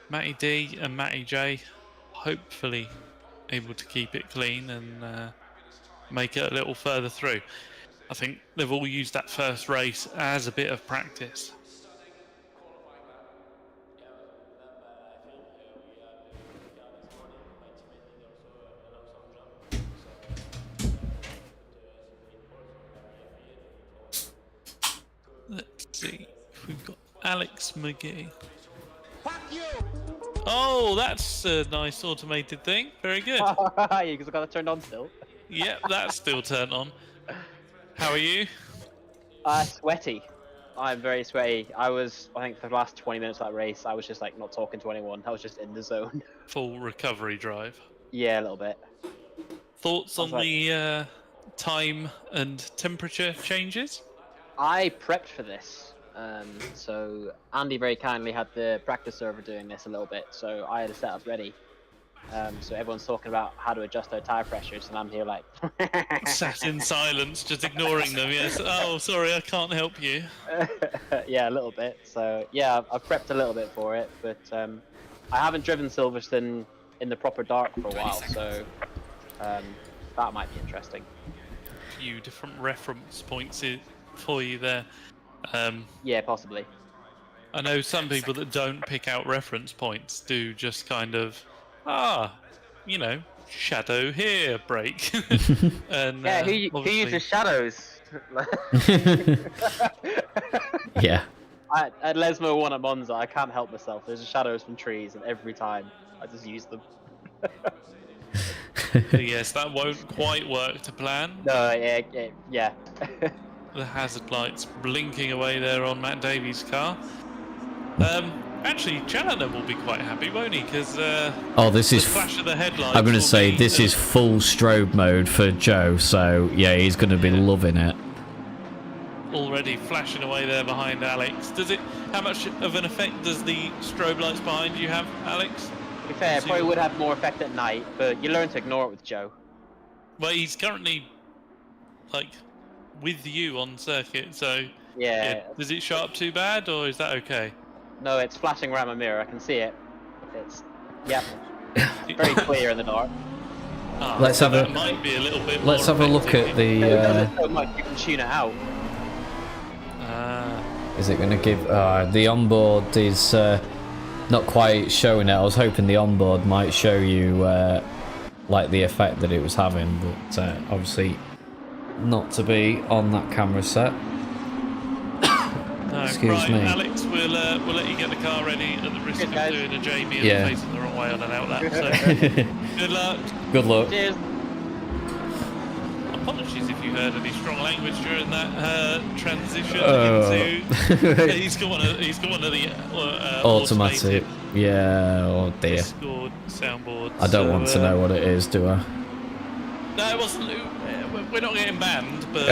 Matty D and Matty J hopefully able to keep it clean and make it a little further through. I think they've all used that first race as a bit of practice. Let's see if we've got Alex McGee. Oh, that's a nice automated thing. Very good. You got that turned on still? Yep, that's still turned on. How are you? Sweaty. I'm very sweaty. I think for the last 20 minutes of that race, I was just like not talking to anyone. I was just in the zone. Full recovery drive. Yeah, a little bit. Thoughts on like- the time and temperature changes? I prepped for this. So Andy very kindly had the practice server doing this a little bit, so I had a setup ready. So everyone's talking about how to adjust their tire pressures, and I'm here like Sat in silence, just ignoring them. Yes. Oh, sorry, I can't help you. yeah, a little bit. So yeah, I've prepped a little bit for it, but I haven't driven Silverstone in the proper dark for a while, so that might be interesting. A few different reference points for you there. Yeah, possibly. I know some people that don't pick out reference points do just kind of, you know, shadow here break. And Yeah, who obviously- uses shadows? Yeah. At Lesmo 1 at Monza, I can't help myself. There's shadows from trees, and every time I just use them. Yes, that won't quite work to plan. No, yeah. The hazard lights blinking away there on Matt Davies' car. Actually, Chandler will be quite happy, won't he? Because Oh, this the is. flash of the headlights. I'm going to will say be, this is full strobe mode for Joe, so yeah, he's going to be loving it. already flashing away there behind Alex. How much of an effect does the strobe lights behind you have, Alex? To be fair, it probably would have more effect at night, but you learn to ignore it with Joe. Well, he's currently like with you on circuit, so Yeah. does it show up too bad, or is that okay? No, it's flashing around my mirror. I can see it. It's very clear in the dark. Let's have that a- might be a little bit. Let's more have a look effective. at the. It does it so much you can tune it out. Is it going to give? The onboard is not quite showing it. I was hoping the onboard might show you like the effect that it was having, but obviously not to be on that camera set. No, Excuse right, me. Alex, we'll let you get the car ready at the risk Good, of guys. doing a Jamie and Yeah. facing the wrong way on an outlap. So good luck. Good luck. Cheers. Apologies if you heard any strong language during that transition Oh. into. He's got one of the Automatic. Yeah. Oh dear. Discord soundboards. I don't want to know what it is, do I? No, it wasn't. We're not getting banned, but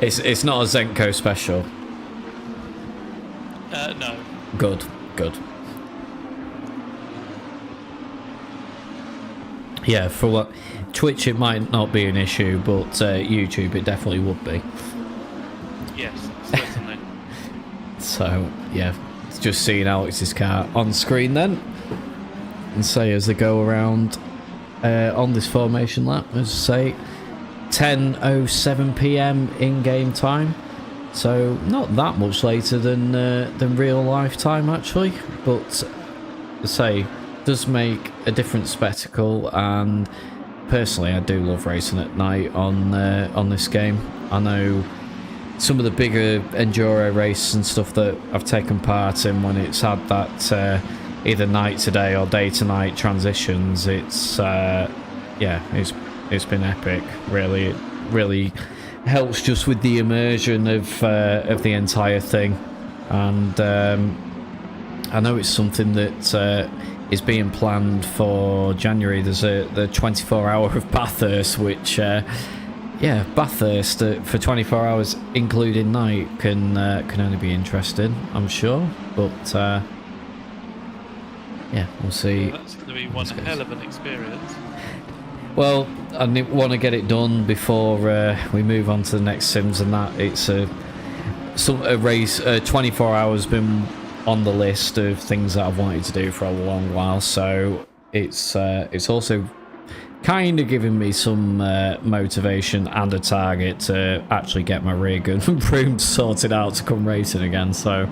It's not a Zenko special. no. Good. Yeah, for what Twitch it might not be an issue, but YouTube it definitely would be. Yes, certainly. So yeah, it's just seeing Alex's car on screen then, and say as they go around on this formation lap, as say 10:07 p.m. in-game time. So not that much later than real life time actually, but say does make a different spectacle, and personally I do love racing at night on this game. I know some of the bigger enduro races and stuff that I've taken part in, when it's had that either night to day or day to night transitions, it's it's been epic. Really, it really helps just with the immersion of the entire thing, and I know it's something that is being planned for January. There's the 24-hour of Bathurst, which Bathurst for 24 hours including night can only be interesting, I'm sure, but we'll see. That's going to be one hell of an experience. Well, I want to get it done before we move on to the next sims, and that it's a race. 24 hours been on the list of things that I've wanted to do for a long while, so it's also kind of giving me some motivation and a target to actually get my rig and room sorted out to come racing again. So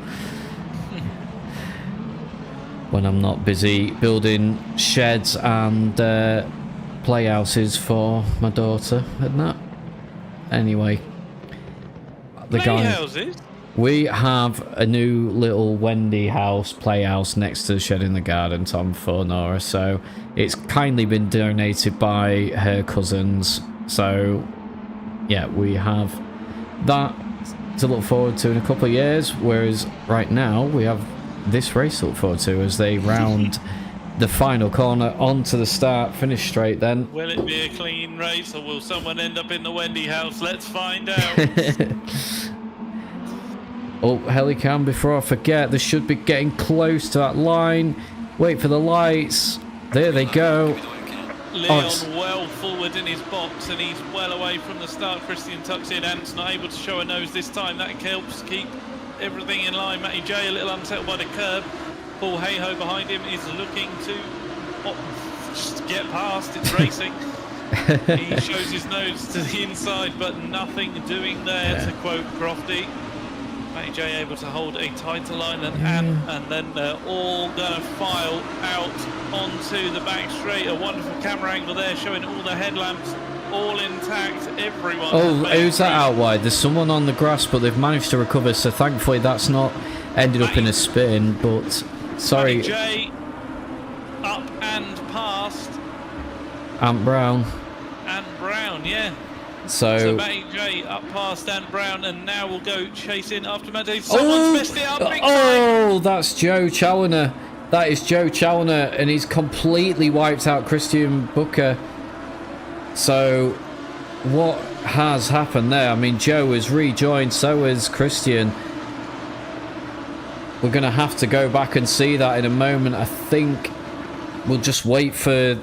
when I'm not busy building sheds and playhouses for my daughter and that. Anyway, the guy. Playhouses? We have a new little Wendy house playhouse next to the shed in the garden, Tom, for Nora. So it's kindly been donated by her cousins. So yeah, we have that to look forward to in a couple of years. Whereas right now we have this race to look forward to as they round the final corner onto the start, finish straight then. Will it be a clean race, or will someone end up in the Wendy house? Let's find out. Oh, Helicam, before I forget, they should be getting close to that line. Wait for the lights. There they go. Leon well forward in his box, and he's well away from the start. Christian tucks in. Ant's not able to show a nose this time. That helps keep everything in line. Matty J a little unsettled by the curb. Paul Hayho behind him is looking to just get past. It's racing. He shows his nose to the inside, but nothing doing there, to quote Crofty. Matty J able to hold a tighter line than Anne, and then they're all going to file out onto the back straight. A wonderful camera angle there showing all the headlamps all intact. Everyone. Oh, who's that out wide? There's someone on the grass, but they've managed to recover, so thankfully that's not ended up in a spin, but sorry. Matty J up and past. Ant Brown. And Brown, yeah. So Matty J up past Dan Brown, and now we'll go chasing after Matty. Someone's messed it up big time. That's Joe Challoner. That is Joe Challoner, and he's completely wiped out Christian Booker. So what has happened there? I mean, Joe has rejoined, so has Christian. We're going to have to go back and see that in a moment. I think we'll just wait for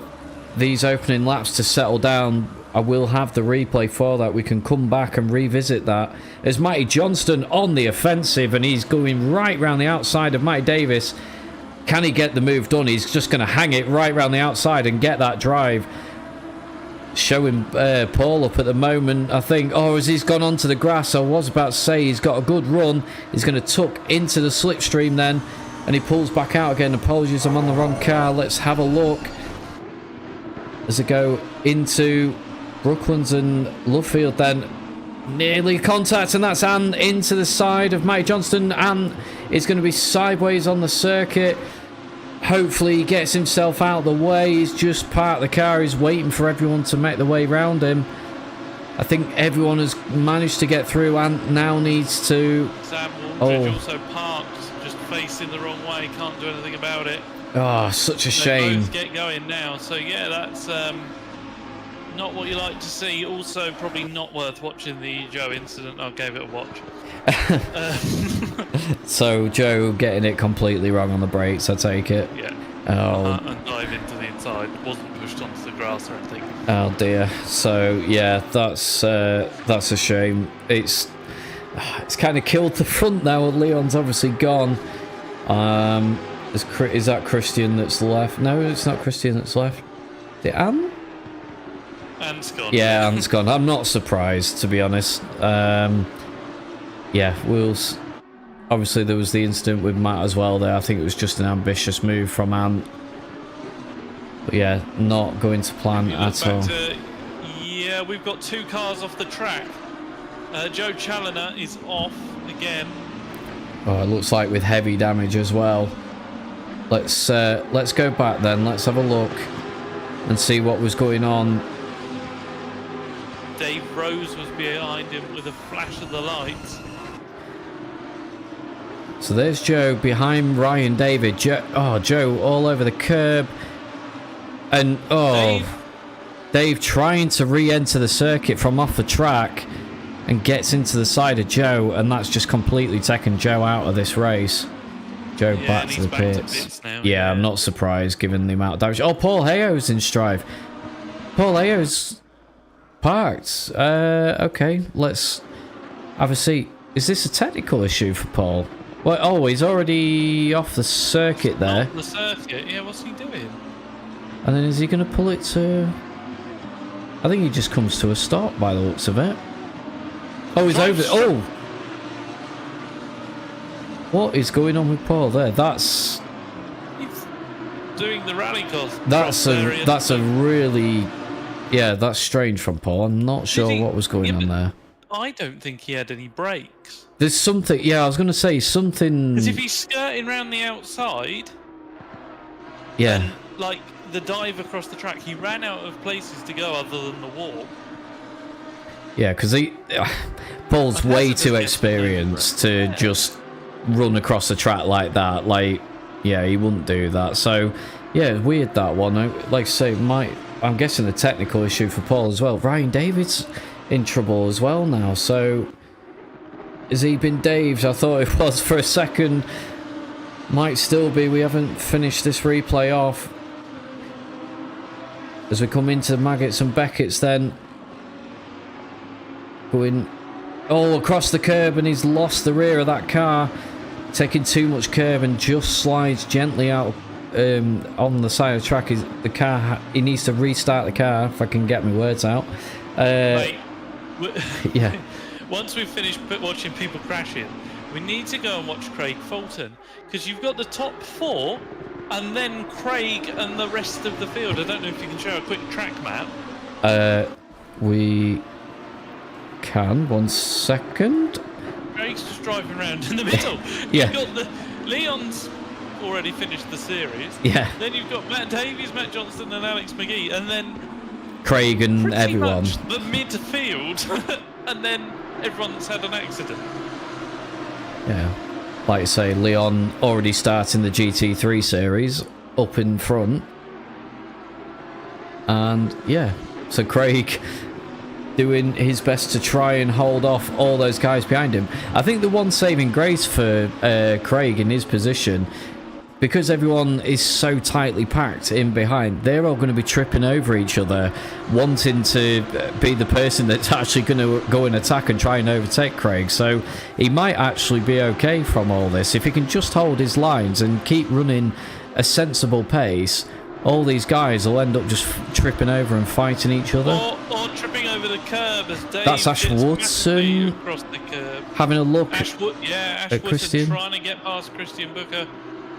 these opening laps to settle down. I will have the replay for that. We can come back and revisit that. There's Matty Johnston on the offensive, and he's going right round the outside of Matty Davis. Can he get the move done? He's just going to hang it right round the outside and get that drive. Showing Paul up at the moment, I think. Oh, as he's gone onto the grass, I was about to say he's got a good run. He's going to tuck into the slipstream then, and he pulls back out again. Apologies, I'm on the wrong car. Let's have a look as they go into Brooklands and Lovefield then. Nearly contact, and that's Anne into the side of Matty Johnston. Anne is going to be sideways on the circuit. Hopefully he gets himself out of the way. He's just parked the car. He's waiting for everyone to make the way round him. I think everyone has managed to get through. Ant now needs to... Sam Waldridge also parked, just facing the wrong way. Can't do anything about it. Oh, such a shame. Both get going now. So yeah, that's not what you like to see. Also, probably not worth watching the Joe incident. I gave it a watch. So Joe getting it completely wrong on the brakes, I take it. Yeah. Oh. And dive into the inside. Wasn't pushed onto the grass or anything. Oh dear. So yeah, that's a shame. It's kind of killed the front now. Leon's obviously gone. Is that Christian that's left? No, it's not Christian that's left. The Anne? Anne's gone. Yeah, Anne's gone. I'm not surprised, to be honest. Yeah, obviously there was the incident with Matt as well there. I think it was just an ambitious move from Anne. But yeah, not going to plan at all. Yeah, we've got 2 cars off the track. Joe Challoner is off again. Oh, it looks like with heavy damage as well. Let's go back then. Let's have a look and see what was going on. Dave Rose was behind him with a flash of the lights. So there's Joe behind Ryan David. Joe all over the curb. And Dave trying to re-enter the circuit from off the track and gets into the side of Joe, and that's just completely taken Joe out of this race. Joe back to the pits. Yeah, I'm not surprised given the amount of damage. Oh, Paul Hayo's in strife. Paul Hayo's parked. Okay, let's have a seat. Is this a technical issue for Paul? Well, oh, he's already off the circuit there. Off the circuit? Yeah, what's he doing? And then is he going to pull it to... I think he just comes to a stop by the looks of it. Oh, he's over... Oh! What is going on with Paul there? He's doing the rally course. That's a really... Yeah, that's strange from Paul. I'm not sure what was going on there. I don't think he had any brakes. There's something... Yeah, I was going to say something... Because if he's skirting around the outside... Yeah. Then, like, the dive across the track, he ran out of places to go other than the wall. Yeah, because Paul's way too experienced to just run across the track like that. Like, yeah, he wouldn't do that. So, yeah, weird that one. Like I say, I'm guessing a technical issue for Paul as well. Ryan David's in trouble as well now. So, has he been Dave's? I thought it was for a second. Might still be. We haven't finished this replay off. As we come into Maggots and Beckett's then. Going all across the curb, and he's lost the rear of that car. Taking too much curb and just slides gently out on the side of the track. The car, he needs to restart the car, if I can get my words out. Wait. Yeah. Once we've finished watching people crashing, We need to go and watch Craig Fulton, because you've got the top 4, and then Craig and the rest of the field. I don't know if you can show a quick track map. We can. 1 second. Craig's just driving around in the middle. Yeah. You've got Leon's already finished the series. Yeah. Then you've got Matt Davies, Matt Johnston, and Alex McGee, and then Craig and pretty everyone. much the midfield, and then everyone's had an accident. Yeah. Like I say, Leon already starting the GT3 series up in front. And yeah, so Craig doing his best to try and hold off all those guys behind him. I think the one saving grace for Craig in his position, because everyone is so tightly packed in behind, they're all going to be tripping over each other, wanting to be the person that's actually going to go and attack and try and overtake Craig. So he might actually be okay from all this. If he can just hold his lines and keep running a sensible pace, all these guys will end up just tripping over and fighting each other. Or tripping over the curb as Dave That's Ash gets Woodson massively across the curb. having a look Ash Woodson Christian. trying to get past Christian Booker.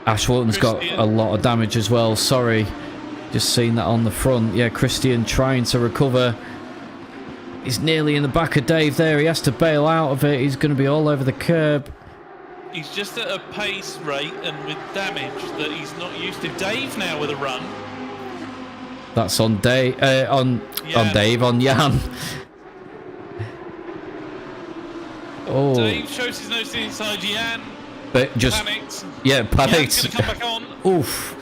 Ash Woodton's got a lot of damage as well, sorry. Just seen that on the front. Yeah, Christian trying to recover. He's nearly in the back of Dave there. He has to bail out of it. He's going to be all over the curb. He's just at a pace rate and with damage that he's not used to. Dave now with a run. That's on Dave. On Dave. On Jan. Oh. Dave shows his nose to the inside. Jan but just panics. Yeah, panicked. Jan's gonna come back on. Oof.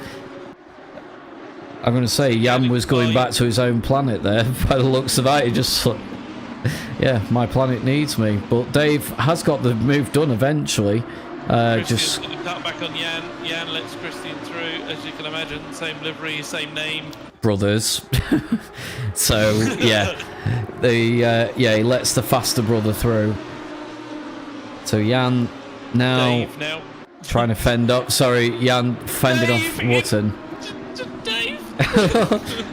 I'm going to say Jan was going back to his own planet there. By the looks of it, he just yeah, my planet needs me. But Dave has got the move done eventually. Just got the cut back on Jan. Jan lets Christian through, as you can imagine. Same livery, same name. Brothers. So yeah, he lets the faster brother through. So Jan now trying to fend up. Sorry, Jan fended off Wootton. Dave.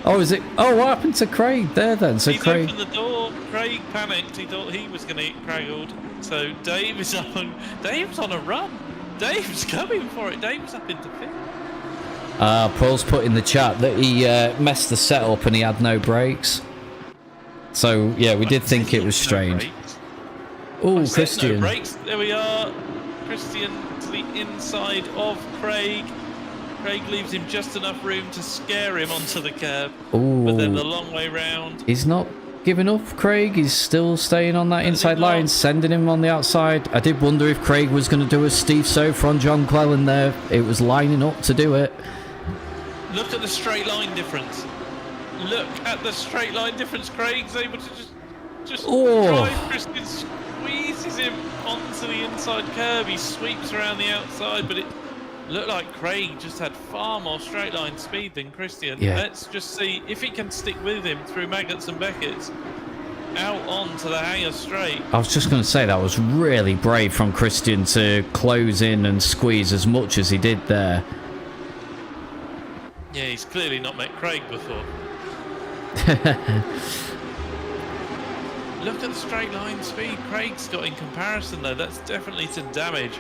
Oh, is it? Oh, what happened to Craig there then? So He's Craig opened the door. Craig panicked. He thought he was going to get craggled. So Dave is up on. Dave's on a run. Dave's coming for it. Dave's up into fifth. Paul's put in the chat that he messed the setup and he had no brakes. So yeah, we did think it was strange. Oh, Christian. No brakes. There we are. Christian to the inside of Craig. Craig leaves him just enough room to scare him onto the curb. Ooh. But then the long way round. He's not giving up, Craig. He's still staying on that inside line, sending him on the outside. I did wonder if Craig was going to do a Steve Sofer on John Clellan there. It was lining up to do it. Look at the straight line difference. Look at the straight line difference. Craig's able to just drive. Christian squeezes him onto the inside curb. He sweeps around the outside, but it looked like Craig just had far more straight line speed than Christian. Yeah. Let's just see if he can stick with him through Maggots and Beckett's out onto the hanger straight. I was just going to say that was really brave from Christian to close in and squeeze as much as he did there. Yeah, he's clearly not met Craig before. Look at the straight line speed Craig's got in comparison though. That's definitely to damage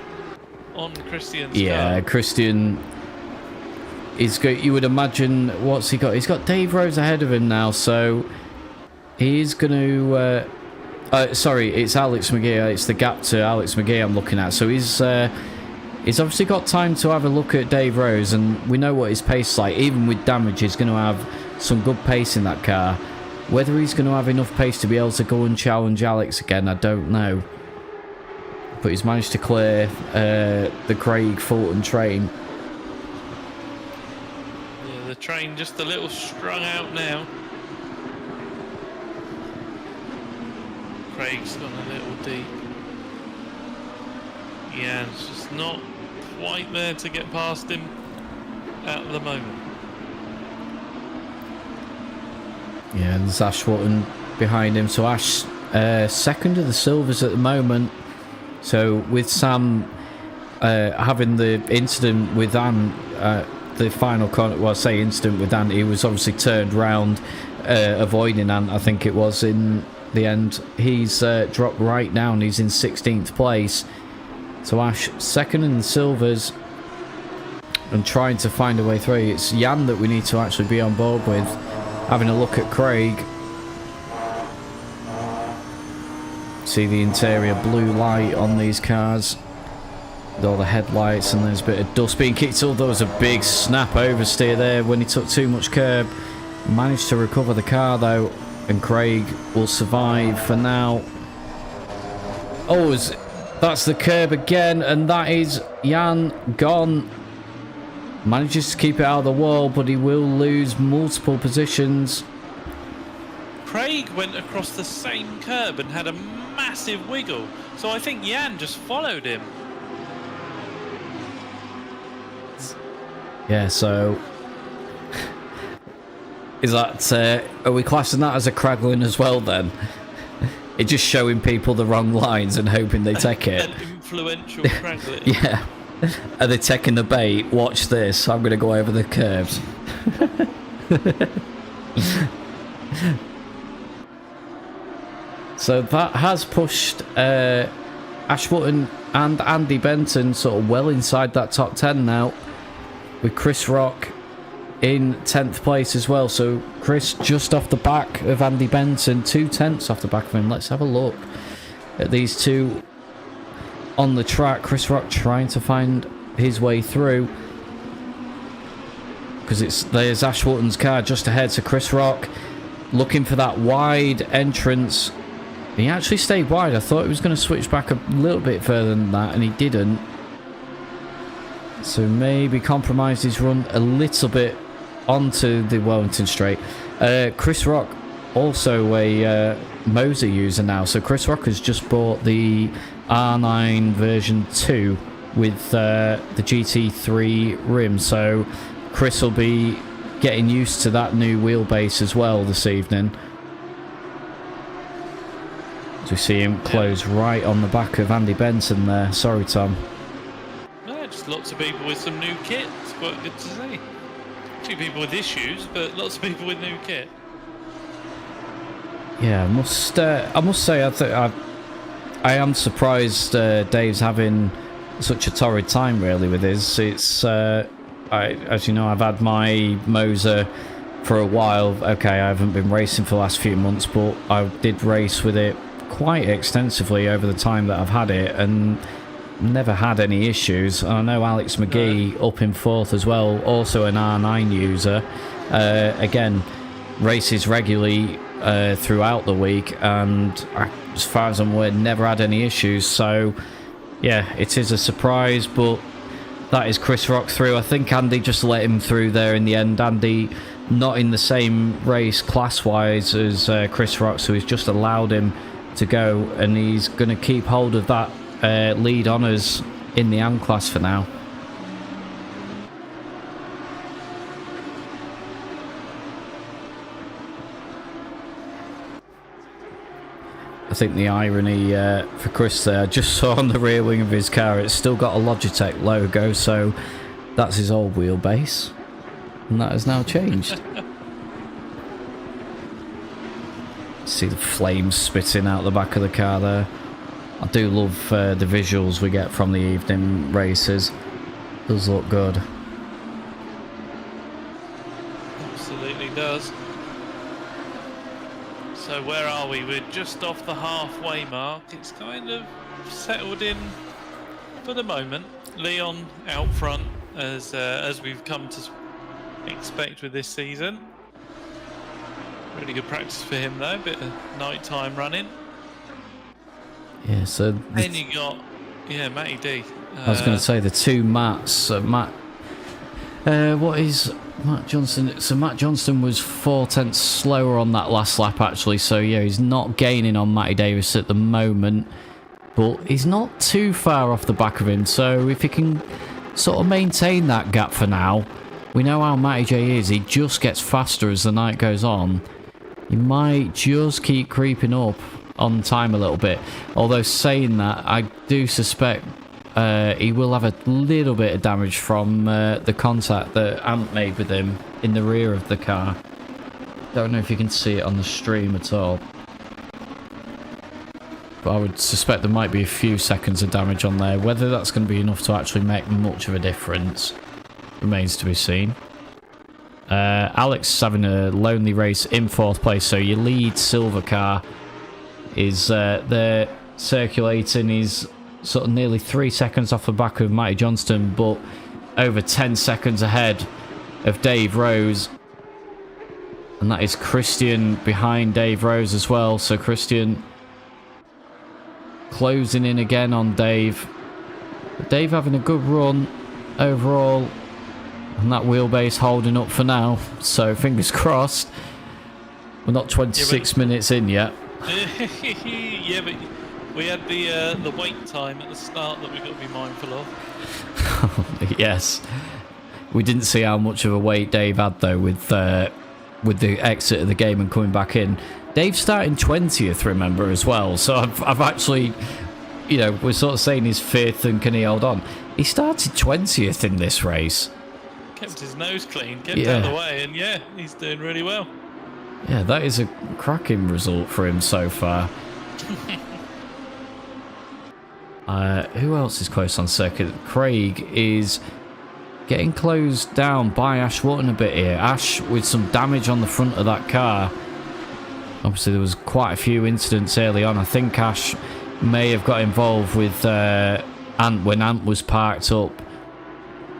on Christian's car. Christian is good. You would imagine, what's he got? He's got Dave Rose ahead of him now, so he's going to sorry, it's Alex McGee. It's the gap to Alex McGee I'm looking at. So he's obviously got time to have a look at Dave Rose, and we know what his pace is like. Even with damage, he's going to have some good pace in that car. Whether he's going to have enough pace to be able to go and challenge Alex again, I don't know. But he's managed to clear the Craig Fulton train. Yeah, the train just a little strung out now. Craig's gone a little deep. Yeah, it's just not quite there to get past him at the moment. Yeah, there's Ash Wootton behind him. So Ash second of the silvers at the moment. So with Sam having the incident with Anne, the final well, I say incident with Anne, he was obviously turned round, avoiding Anne, I think it was in the end. He's dropped right down. He's in 16th place. So Ash second in the silvers and trying to find a way through. It's Jan that we need to actually be on board with. Having a look at Craig. See the interior blue light on these cars. With all the headlights, and there's a bit of dust being kicked up. There was a big snap oversteer there when he took too much curb. Managed to recover the car though, and Craig will survive for now. Oh, that's the curb again, and that is Jan gone. Manages to keep it out of the wall, but he will lose multiple positions. Craig went across the same curb and had a massive wiggle, so I think Jan just followed him. Yeah, so is that are we classing that as a Craglin as well then? It's just showing people the wrong lines and hoping they take it. An influential Craglin. Yeah. Are they taking the bait? Watch this. I'm going to go over the curbs. So that has pushed Ashburton and Andy Benton sort of well inside that top 10 now, with Chris Rock in 10th place as well. So Chris just off the back of Andy Benton, 2/10 off the back of him. Let's have a look at these two on the track. Chris Rock trying to find his way through, because there's Ashburton's car just ahead. So Chris Rock looking for that wide entrance. He actually stayed wide. I thought he was going to switch back a little bit further than that, and he didn't. So maybe compromised his run a little bit onto the Wellington straight. Chris Rock, also a Moser user now. So Chris Rock has just bought the R9 version 2 with the GT3 rim. So Chris will be getting used to that new wheelbase as well this evening. As we see him close right on the back of Andy Benson there. Sorry, Tom. No, just lots of people with some new kit. It's quite good to see. Few people with issues, but lots of people with new kit. Yeah, I must say, I am surprised Dave's having such a torrid time really with his. It's as you know, I've had my Moser for a while. Okay, I haven't been racing for the last few months, but I did race with it quite extensively over the time that I've had it, and never had any issues. I know Alex McGee up in 4th as well, also an R9 user. Again, races regularly throughout the week, and as far as I'm aware, never had any issues. So yeah, it is a surprise, but that is Chris Rock through. I think Andy just let him through there in the end. Andy not in the same race class-wise as Chris Rock, so he's just allowed him to go, and he's going to keep hold of that lead honours in the AM class for now. I think the irony for Chris there, I just saw on the rear wing of his car, it's still got a Logitech logo, so that's his old wheelbase, and that has now changed. See the flames spitting out the back of the car there. I do love the visuals we get from the evening races. Does look good. Absolutely does. So where are we? We're just off the halfway mark. It's kind of settled in for the moment. Leon out front, as we've come to expect with this season. Really good practice for him though. Bit of nighttime running. Yeah, so then you got Matty D. I was going to say the two Matts. What is Matt Johnston? So Matt Johnston was 4/10 slower on that last lap actually. So yeah, he's not gaining on Matty Davis at the moment, but he's not too far off the back of him. So if he can sort of maintain that gap for now, we know how Matty J is. He just gets faster as the night goes on. He might just keep creeping up on time a little bit. Although saying that, I do suspect he will have a little bit of damage from the contact that Ant made with him in the rear of the car. Don't know if you can see it on the stream at all. But I would suspect there might be a few seconds of damage on there. Whether that's going to be enough to actually make much of a difference remains to be seen. Alex is having a lonely race in 4th place, so your lead silver car is there circulating. He's sort of nearly 3 seconds off the back of Matty Johnston, but over 10 seconds ahead of Dave Rose. And that is Christian behind Dave Rose as well. So Christian closing in again on Dave. But Dave having a good run overall. And that wheelbase holding up for now. So fingers crossed. We're not 26 minutes in yet. Yeah, but we had the wait time at the start that we've got to be mindful of. Yes. We didn't see how much of a wait Dave had though with the exit of the game and coming back in. Dave's starting 20th, remember, as well. So I've actually, you know, we're sort of saying he's 5th and can he hold on. He started 20th in this race. Kept his nose clean, kept out of the way, and yeah, he's doing really well. Yeah, that is a cracking result for him so far. Who else is close on circuit? Craig is getting closed down by Ash Wotton a bit here. Ash with some damage on the front of that car. Obviously there was quite a few incidents early on. I think Ash may have got involved with Ant when Ant was parked up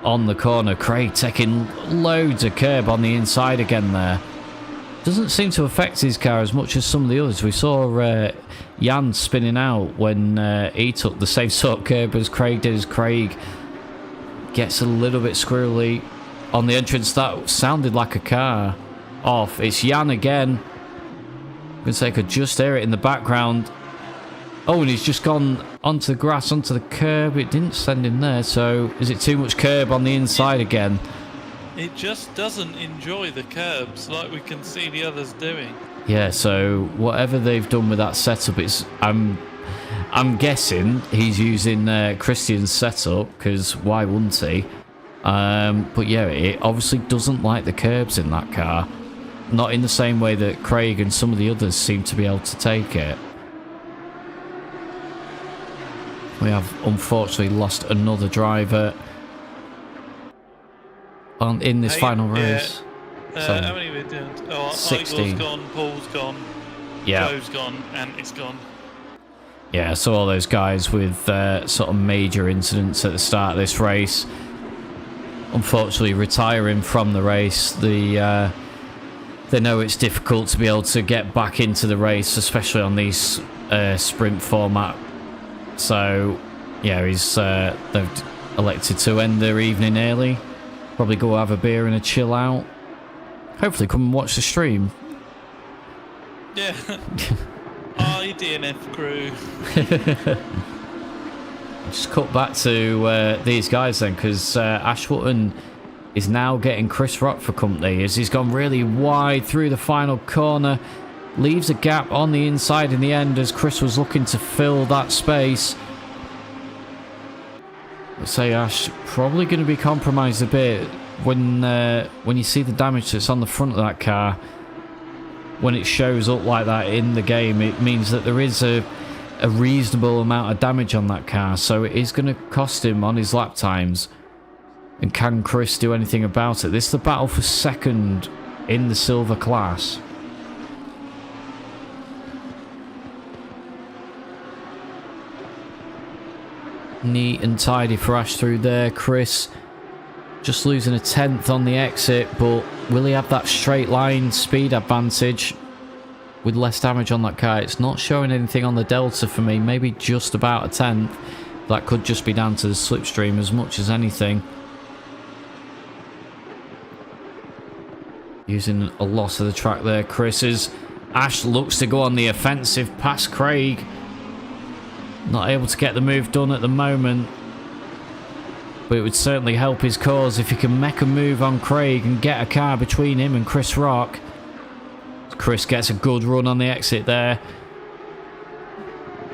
on the corner. Craig taking loads of curb on the inside again there. Doesn't seem to affect his car as much as some of the others. We saw Jan spinning out when he took the same sort of curb as Craig did. As Craig gets a little bit squirrely on the entrance. That sounded like a car off. It's Jan again. I'm going to say I could just hear it in the background. Oh, and he's just gone onto the grass, onto the curb. It didn't send him there, so is it too much curb on the inside again? It just doesn't enjoy the curbs like we can see the others doing. Yeah, so whatever they've done with that setup, it's I'm guessing he's using Christian's setup, because why wouldn't he? But yeah, it obviously doesn't like the curbs in that car. Not in the same way that Craig and some of the others seem to be able to take it. We have unfortunately lost another driver in this final race. How many are we doing? Oh, 16. Igor's gone, Paul's gone, Joe's gone, and it's gone. Yeah, so all those guys with sort of major incidents at the start of this race, unfortunately retiring from the race. They know it's difficult to be able to get back into the race, especially on these sprint format. So, yeah, they've elected to end their evening early. Probably go have a beer and a chill out. Hopefully come and watch the stream. Yeah. Hi, DNF crew. Just cut back to these guys then, because Ash Wotton is now getting Chris Rock for company as he's gone really wide through the final corner. Leaves a gap on the inside in the end as Chris was looking to fill that space. I'd say Ash probably going to be compromised a bit when you see the damage that's on the front of that car. When it shows up like that in the game, it means that there is a reasonable amount of damage on that car, so it is going to cost him on his lap times. And can Chris do anything about it? This is the battle for second in the silver class. Neat and tidy for Ash through there. Chris just losing a 10th on the exit, but will he have that straight line speed advantage with less damage on that car? It's not showing anything on the Delta for me, maybe just about a 10th. That could just be down to the slipstream as much as anything. Using a loss of the track there, Chris is. Ash looks to go on the offensive past Craig. Not able to get the move done at the moment. But it would certainly help his cause if he can make a move on Craig and get a car between him and Chris Rock. Chris gets a good run on the exit there.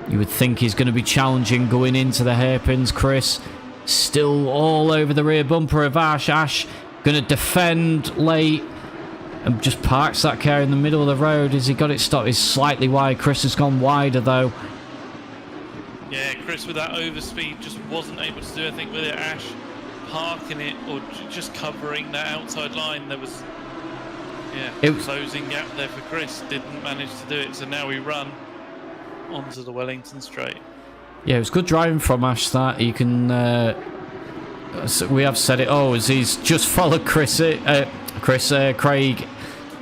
You would think he's going to be challenging going into the hairpins. Chris still all over the rear bumper of Ash. Ash going to defend late and just parks that car in the middle of the road. Has he got it stopped? He's slightly wide. Chris has gone wider though. Yeah, Chris with that overspeed just wasn't able to do anything with it. Ash parking it or just covering that outside line. There was, closing gap there for Chris. Didn't manage to do it. So now we run onto the Wellington straight. Yeah, it was good driving from Ash. That you can. We have said it. Oh, as he's just followed Craig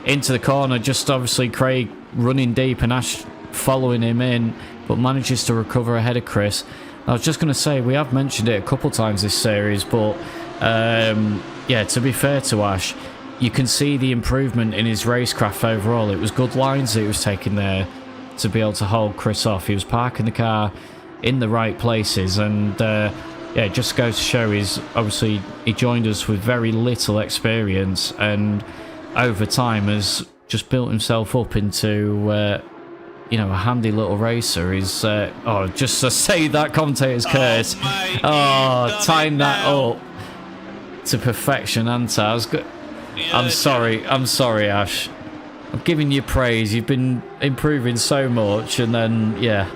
into the corner. Just obviously Craig running deep and Ash following him in, but manages to recover ahead of Chris. I was just going to say, we have mentioned it a couple times this series, but yeah, to be fair to Ash, you can see the improvement in his racecraft overall. It was good lines that he was taking there to be able to hold Chris off. He was parking the car in the right places, and yeah, it just goes to show obviously he joined us with very little experience, and over time has just built himself up into you know, a handy little racer. Is just to say that commentator's curse. Mate, tying that up to perfection, Anta. I'm sorry, Ash. I'm giving you praise. You've been improving so much, and then yeah.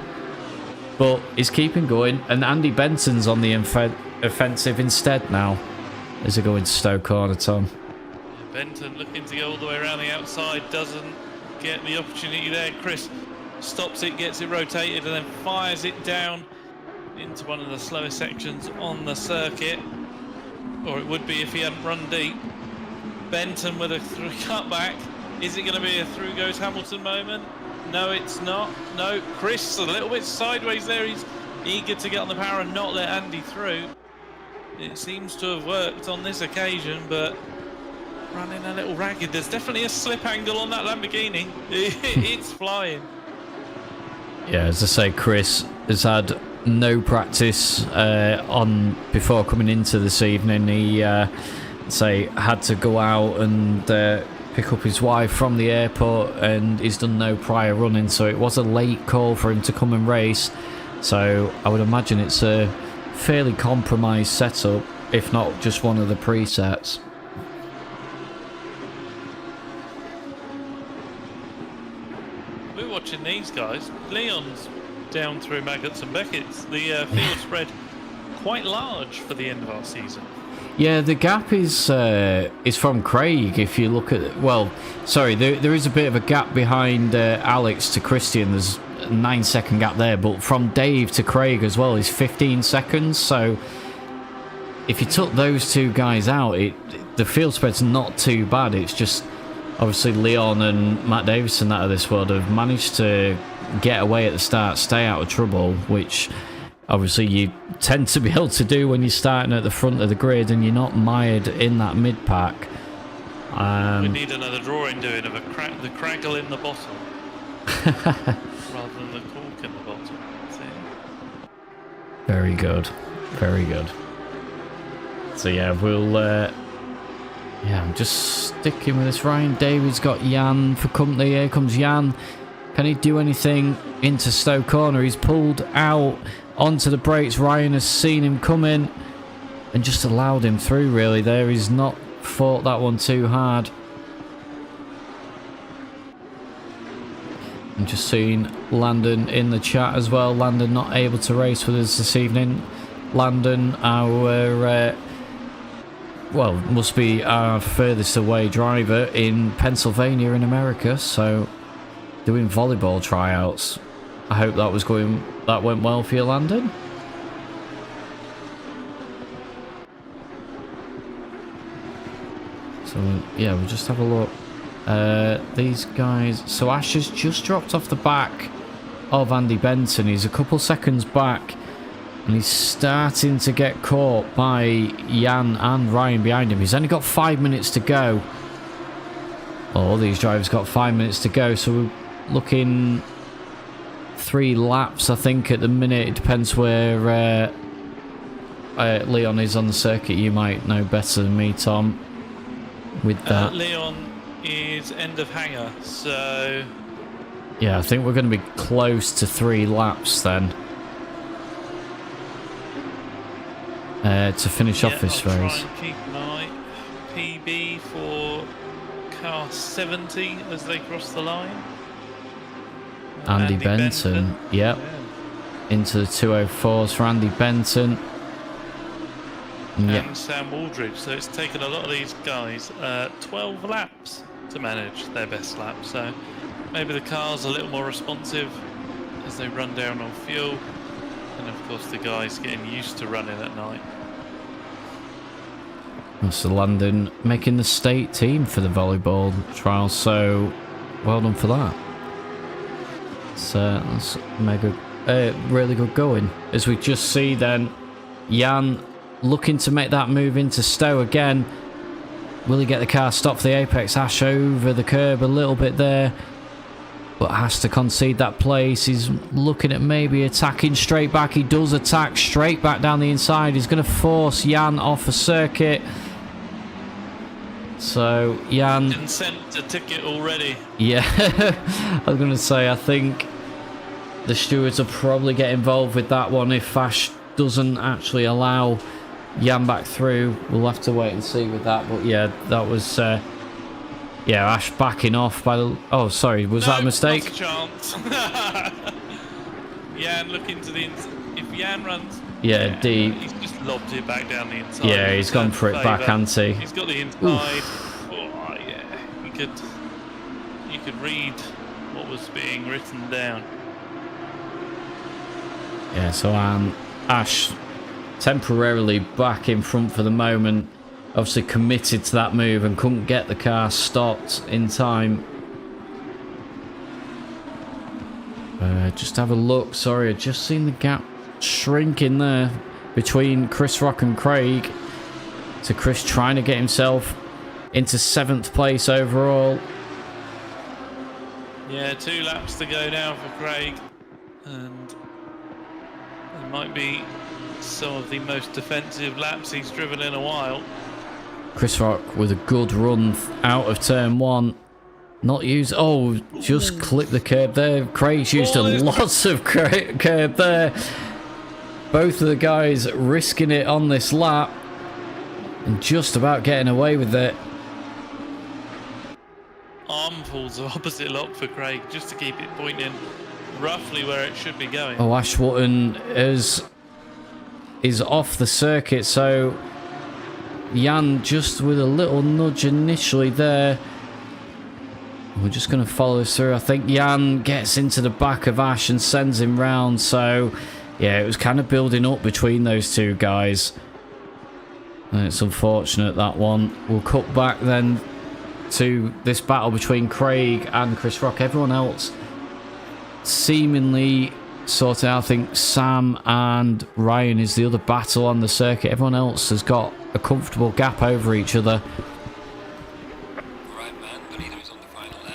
But he's keeping going, and Andy Benton's on the offensive instead now as they go into Stoke Corner, Tom. Benton looking to go all the way around the outside, doesn't get the opportunity there. Chris stops it, gets it rotated, and then fires it down into one of the slowest sections on the circuit, or it would be if he hadn't run deep. Benton with a cutback. Is it going to be a through goes Hamilton moment? No, it's not. No, Chris a little bit sideways there. He's eager to get on the power and not let Andy through. It seems to have worked on this occasion, but running a little ragged. There's definitely a slip angle on that Lamborghini. It's flying. Yeah, as I say, Chris has had no practice on before coming into this evening. He had to go out and pick up his wife from the airport, and he's done no prior running, so it was a late call for him to come and race. So I would imagine it's a fairly compromised setup, if not just one of the presets. We're watching these guys. Leon's down through Maggots and Beckett's. The field spread quite large for the end of our season. Yeah, the gap is from Craig. If you look at, well, sorry, there is a bit of a gap behind Alex to Christian. There's a 9-second gap there, but from Dave to Craig as well is 15 seconds. So if you took those two guys out, the field spread's not too bad. It's just obviously Leon and Matt Davison out of this world have managed to get away at the start, stay out of trouble, which obviously you tend to be able to do when you're starting at the front of the grid and you're not mired in that mid-pack. We need another drawing doing of the craggle in the bottom rather than the cork in the bottom. Very good, very good. So yeah, we'll I'm just sticking with this. Ryan David's got Jan for company. Here comes Jan. Can he do anything into Stoke Corner? He's pulled out onto the brakes. Ryan has seen him coming and just allowed him through, really. There, he's not fought that one too hard. I'm just seeing Landon in the chat as well. Landon not able to race with us this evening. Landon, our must be our furthest away driver in Pennsylvania in America, so doing volleyball tryouts. I hope that went well for you, Landon. So yeah, we'll just have a look. These guys. So Ash has just dropped off the back of Andy Benton. He's a couple seconds back, and he's starting to get caught by Jan and Ryan behind him. He's only got 5 minutes to go. All these drivers got 5 minutes to go, so we're looking 3 laps, I think, at the minute. It depends where Leon is on the circuit. You might know better than me, Tom, with that. Leon is end of hangar, so yeah, I think we're going to be close to 3 laps then to finish off this race. Try and keep my PB for car 70 as they cross the line. Andy Benton. Yep. Yeah. into the 204s for Andy Benton. And Sam Waldridge. So it's taken a lot of these guys 12 laps to manage their best lap. So maybe the car's a little more responsive as they run down on fuel. And of course the guys getting used to running at night. Mr. London making the state team for the volleyball trial, so well done for that. That's really good going. As we just see then, Jan looking to make that move into Stowe again. Will he get the car stopped for the apex? Ash over the curb a little bit there, but has to concede that place. He's looking at maybe attacking straight back. He does attack straight back down the inside. He's going to force Jan off a circuit. So Jan been sent a ticket already. Yeah, I was going to say, I think the stewards will probably get involved with that one if Ash doesn't actually allow Jan back through. We'll have to wait and see with that. But yeah, that was Ash backing off by the... Oh, sorry, was that a mistake? Not a chance. Jan looking to the... If Jan runs... Yeah, deep. He's just lobbed it back down the inside. Yeah, he's gone for it back, hasn't he? He's got the inside. Oh, yeah. You could read what was being written down. Yeah, so Ash temporarily back in front for the moment. Obviously committed to that move and couldn't get the car stopped in time. Just have a look. Sorry, I've just seen the gap shrinking there between Chris Rock and Craig. So Chris trying to get himself into 7th place overall. Yeah, 2 laps to go now for Craig, and it might be some of the most defensive laps he's driven in a while. Chris Rock with a good run out of turn 1. Not use. Oh, just clip the curb there. Craig's used lots of curb there. Both of the guys risking it on this lap and just about getting away with it. Armfuls of opposite lock for Craig just to keep it pointing roughly where it should be going. Oh, Ashwatton is off the circuit, so Jan just with a little nudge initially there. We're just going to follow this through. I think Jan gets into the back of Ash and sends him round, so yeah, it was kind of building up between those two guys. And it's unfortunate, that one. We'll cut back then to this battle between Craig and Chris Rock. Everyone else seemingly sorted out. I think Sam and Ryan is the other battle on the circuit. Everyone else has got a comfortable gap over each other.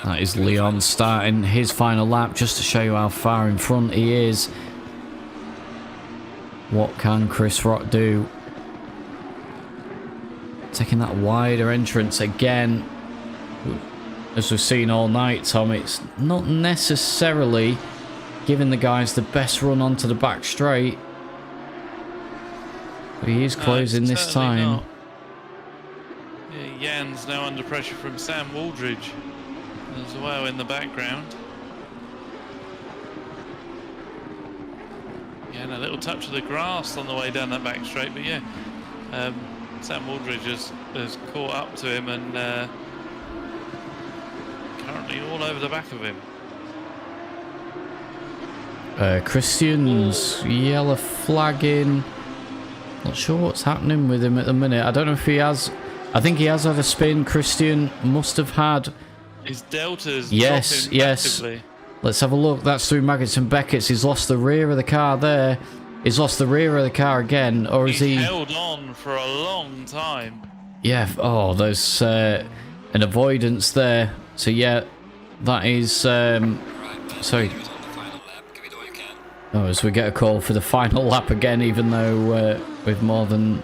That is Leon starting his final lap, just to show you how far in front he is. What can Chris Rock do? Taking that wider entrance again. As we've seen all night, Tom, it's not necessarily giving the guys the best run onto the back straight. But he is closing this time. Not. Yeah, Jan's now under pressure from Sam Waldridge as well in the background. Yeah, and a little touch of the grass on the way down that back straight, but yeah, Sam Waldridge has caught up to him and currently all over the back of him. Christian's yellow flagging. Not sure what's happening with him at the minute. I don't know if he has. I think he has had a spin. Christian must have had. His delta's yes. massively. Let's have a look. That's through Maggots and Beckett's. He's lost the rear of the car there. He's lost the rear of the car again, or is he? He's held on for a long time. Yeah. Oh, there's an avoidance there. So yeah, that is. Sorry. Oh, as we get a call for the final lap again, even though we've more than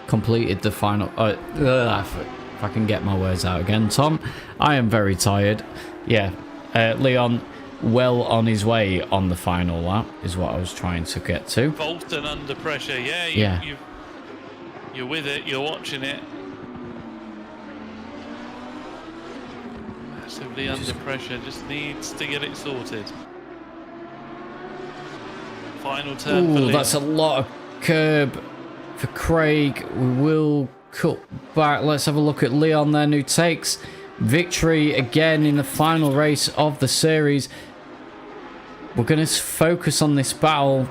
completed the final. If I can get my words out again, Tom. I am very tired. Yeah, Leon, well on his way on the final lap is what I was trying to get to. Bolton under pressure. You're with it. You're watching it. Massively under pressure. Just needs to get it sorted. Final turn for Ooh, Leon. that's a lot of curb for Craig. We will cut back. Let's have a look at Leon then, who takes victory again in the final race of the series. We're going to focus on this battle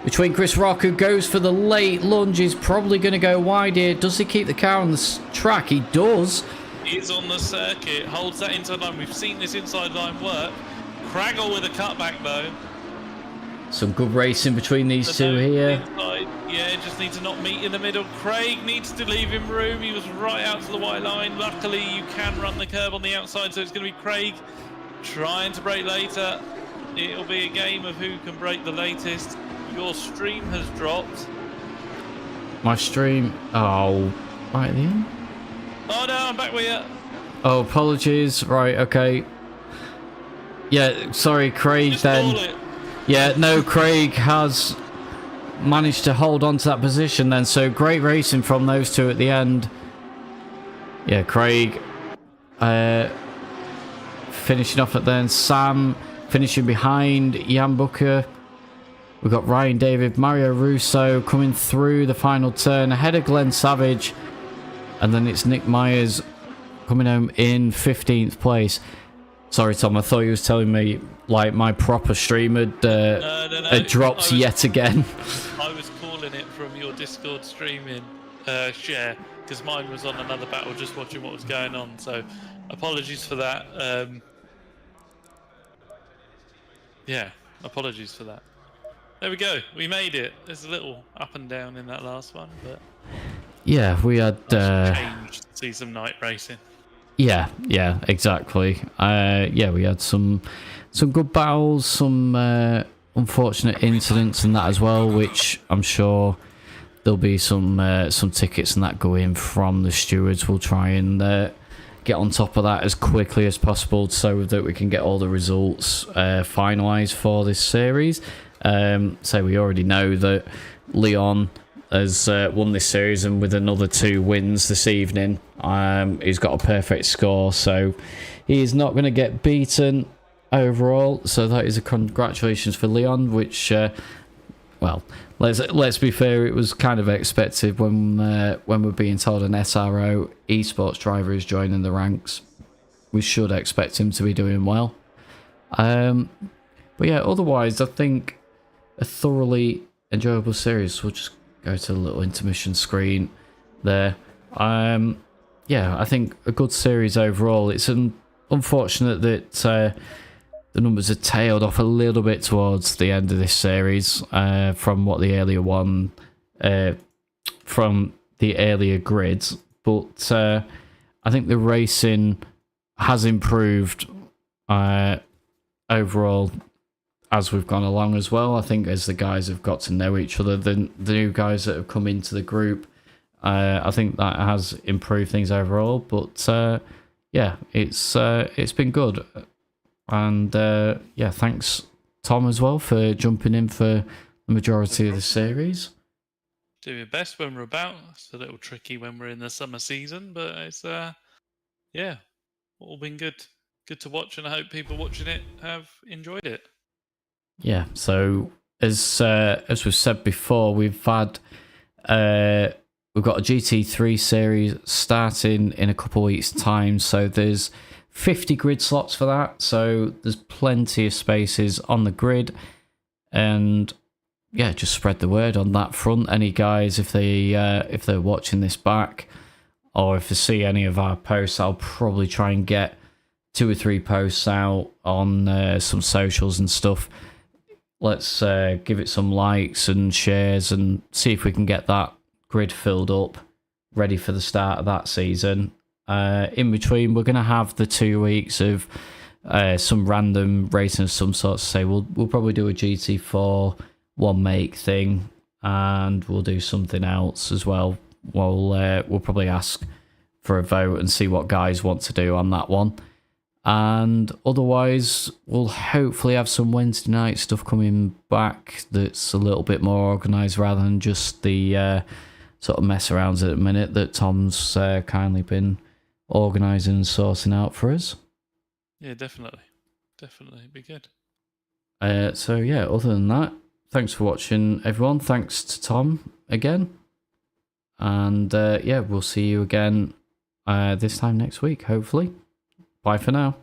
between Chris Rock, who goes for the late lunge. Is probably going to go wide here. Does he keep the car on the track? He does. He's on the circuit, holds that inside line. We've seen this inside line work. Craggle with a cutback though. Some good racing between these two here. Inside. Yeah, just need to not meet in the middle. Craig needs to leave him room. He was right out to the white line. Luckily, you can run the curb on the outside, so it's going to be Craig trying to brake later. It'll be a game of who can brake the latest. Your stream has dropped. My stream. Oh, right at the end. Oh no, I'm back with you. Oh, apologies. Right, okay. Yeah, sorry, Craig Just then. call it. Yeah, no, Craig has managed to hold on to that position then, so great racing from those two at the end. Yeah, Craig finishing off at then. Sam finishing behind Jan Booker. We've got Ryan David, Mario Russo coming through the final turn ahead of Glenn Savage. And then it's Nick Myers coming home in 15th place. Sorry, Tom, I thought you was telling me like my proper stream had dropped yet again. I was calling it from your Discord streaming share because mine was on another battle, just watching what was going on. So apologies for that. Yeah, apologies for that. There we go. We made it. There's a little up and down in that last one, but Yeah, we had changed to see some night racing. Yeah, exactly. Yeah, we had some good battles, some unfortunate incidents and that as well, which I'm sure there'll be some tickets and that go in from the stewards. We'll try and get on top of that as quickly as possible so that we can get all the results finalised for this series. So we already know that Leon has won this series, and with another 2 wins this evening, he's got a perfect score, so he is not going to get beaten overall. So that is a congratulations for Leon, which well, let's be fair, it was kind of expected when we're being told an SRO esports driver is joining the ranks. We should expect him to be doing well. But yeah, otherwise I think a thoroughly enjoyable series. We'll just go to the little intermission screen there. Yeah, I think a good series overall. It's unfortunate that the numbers have tailed off a little bit towards the end of this series from what the earlier one from the earlier grids, but I think the racing has improved overall as we've gone along as well. I think as the guys have got to know each other, the new guys that have come into the group, I think that has improved things overall. But yeah, it's been good. And yeah, thanks Tom as well for jumping in for the majority of the series. Do your best when we're about. It's a little tricky when we're in the summer season, but it's yeah, all been good to watch, and I hope people watching it have enjoyed it. Yeah, so as we've said before, we've got a GT3 series starting in a couple of weeks' time, so there's 50 grid slots for that, so there's plenty of spaces on the grid, and yeah, just spread the word on that front. Any guys, if they're watching this back, or if they see any of our posts, I'll probably try and get 2 or 3 posts out on some socials and stuff. Let's give it some likes and shares and see if we can get that grid filled up, ready for the start of that season. In between, we're going to have the 2 weeks of some random racing of some sort. Say we'll probably do a GT4 one make thing, and we'll do something else as well. We'll probably ask for a vote and see what guys want to do on that one. And otherwise, we'll hopefully have some Wednesday night stuff coming back that's a little bit more organised rather than just the sort of mess arounds at the minute that Tom's kindly been organising and sorting out for us. Yeah, definitely. It'd be good. So yeah, other than that, thanks for watching, everyone. Thanks to Tom again. And yeah, we'll see you again this time next week, hopefully. Bye for now.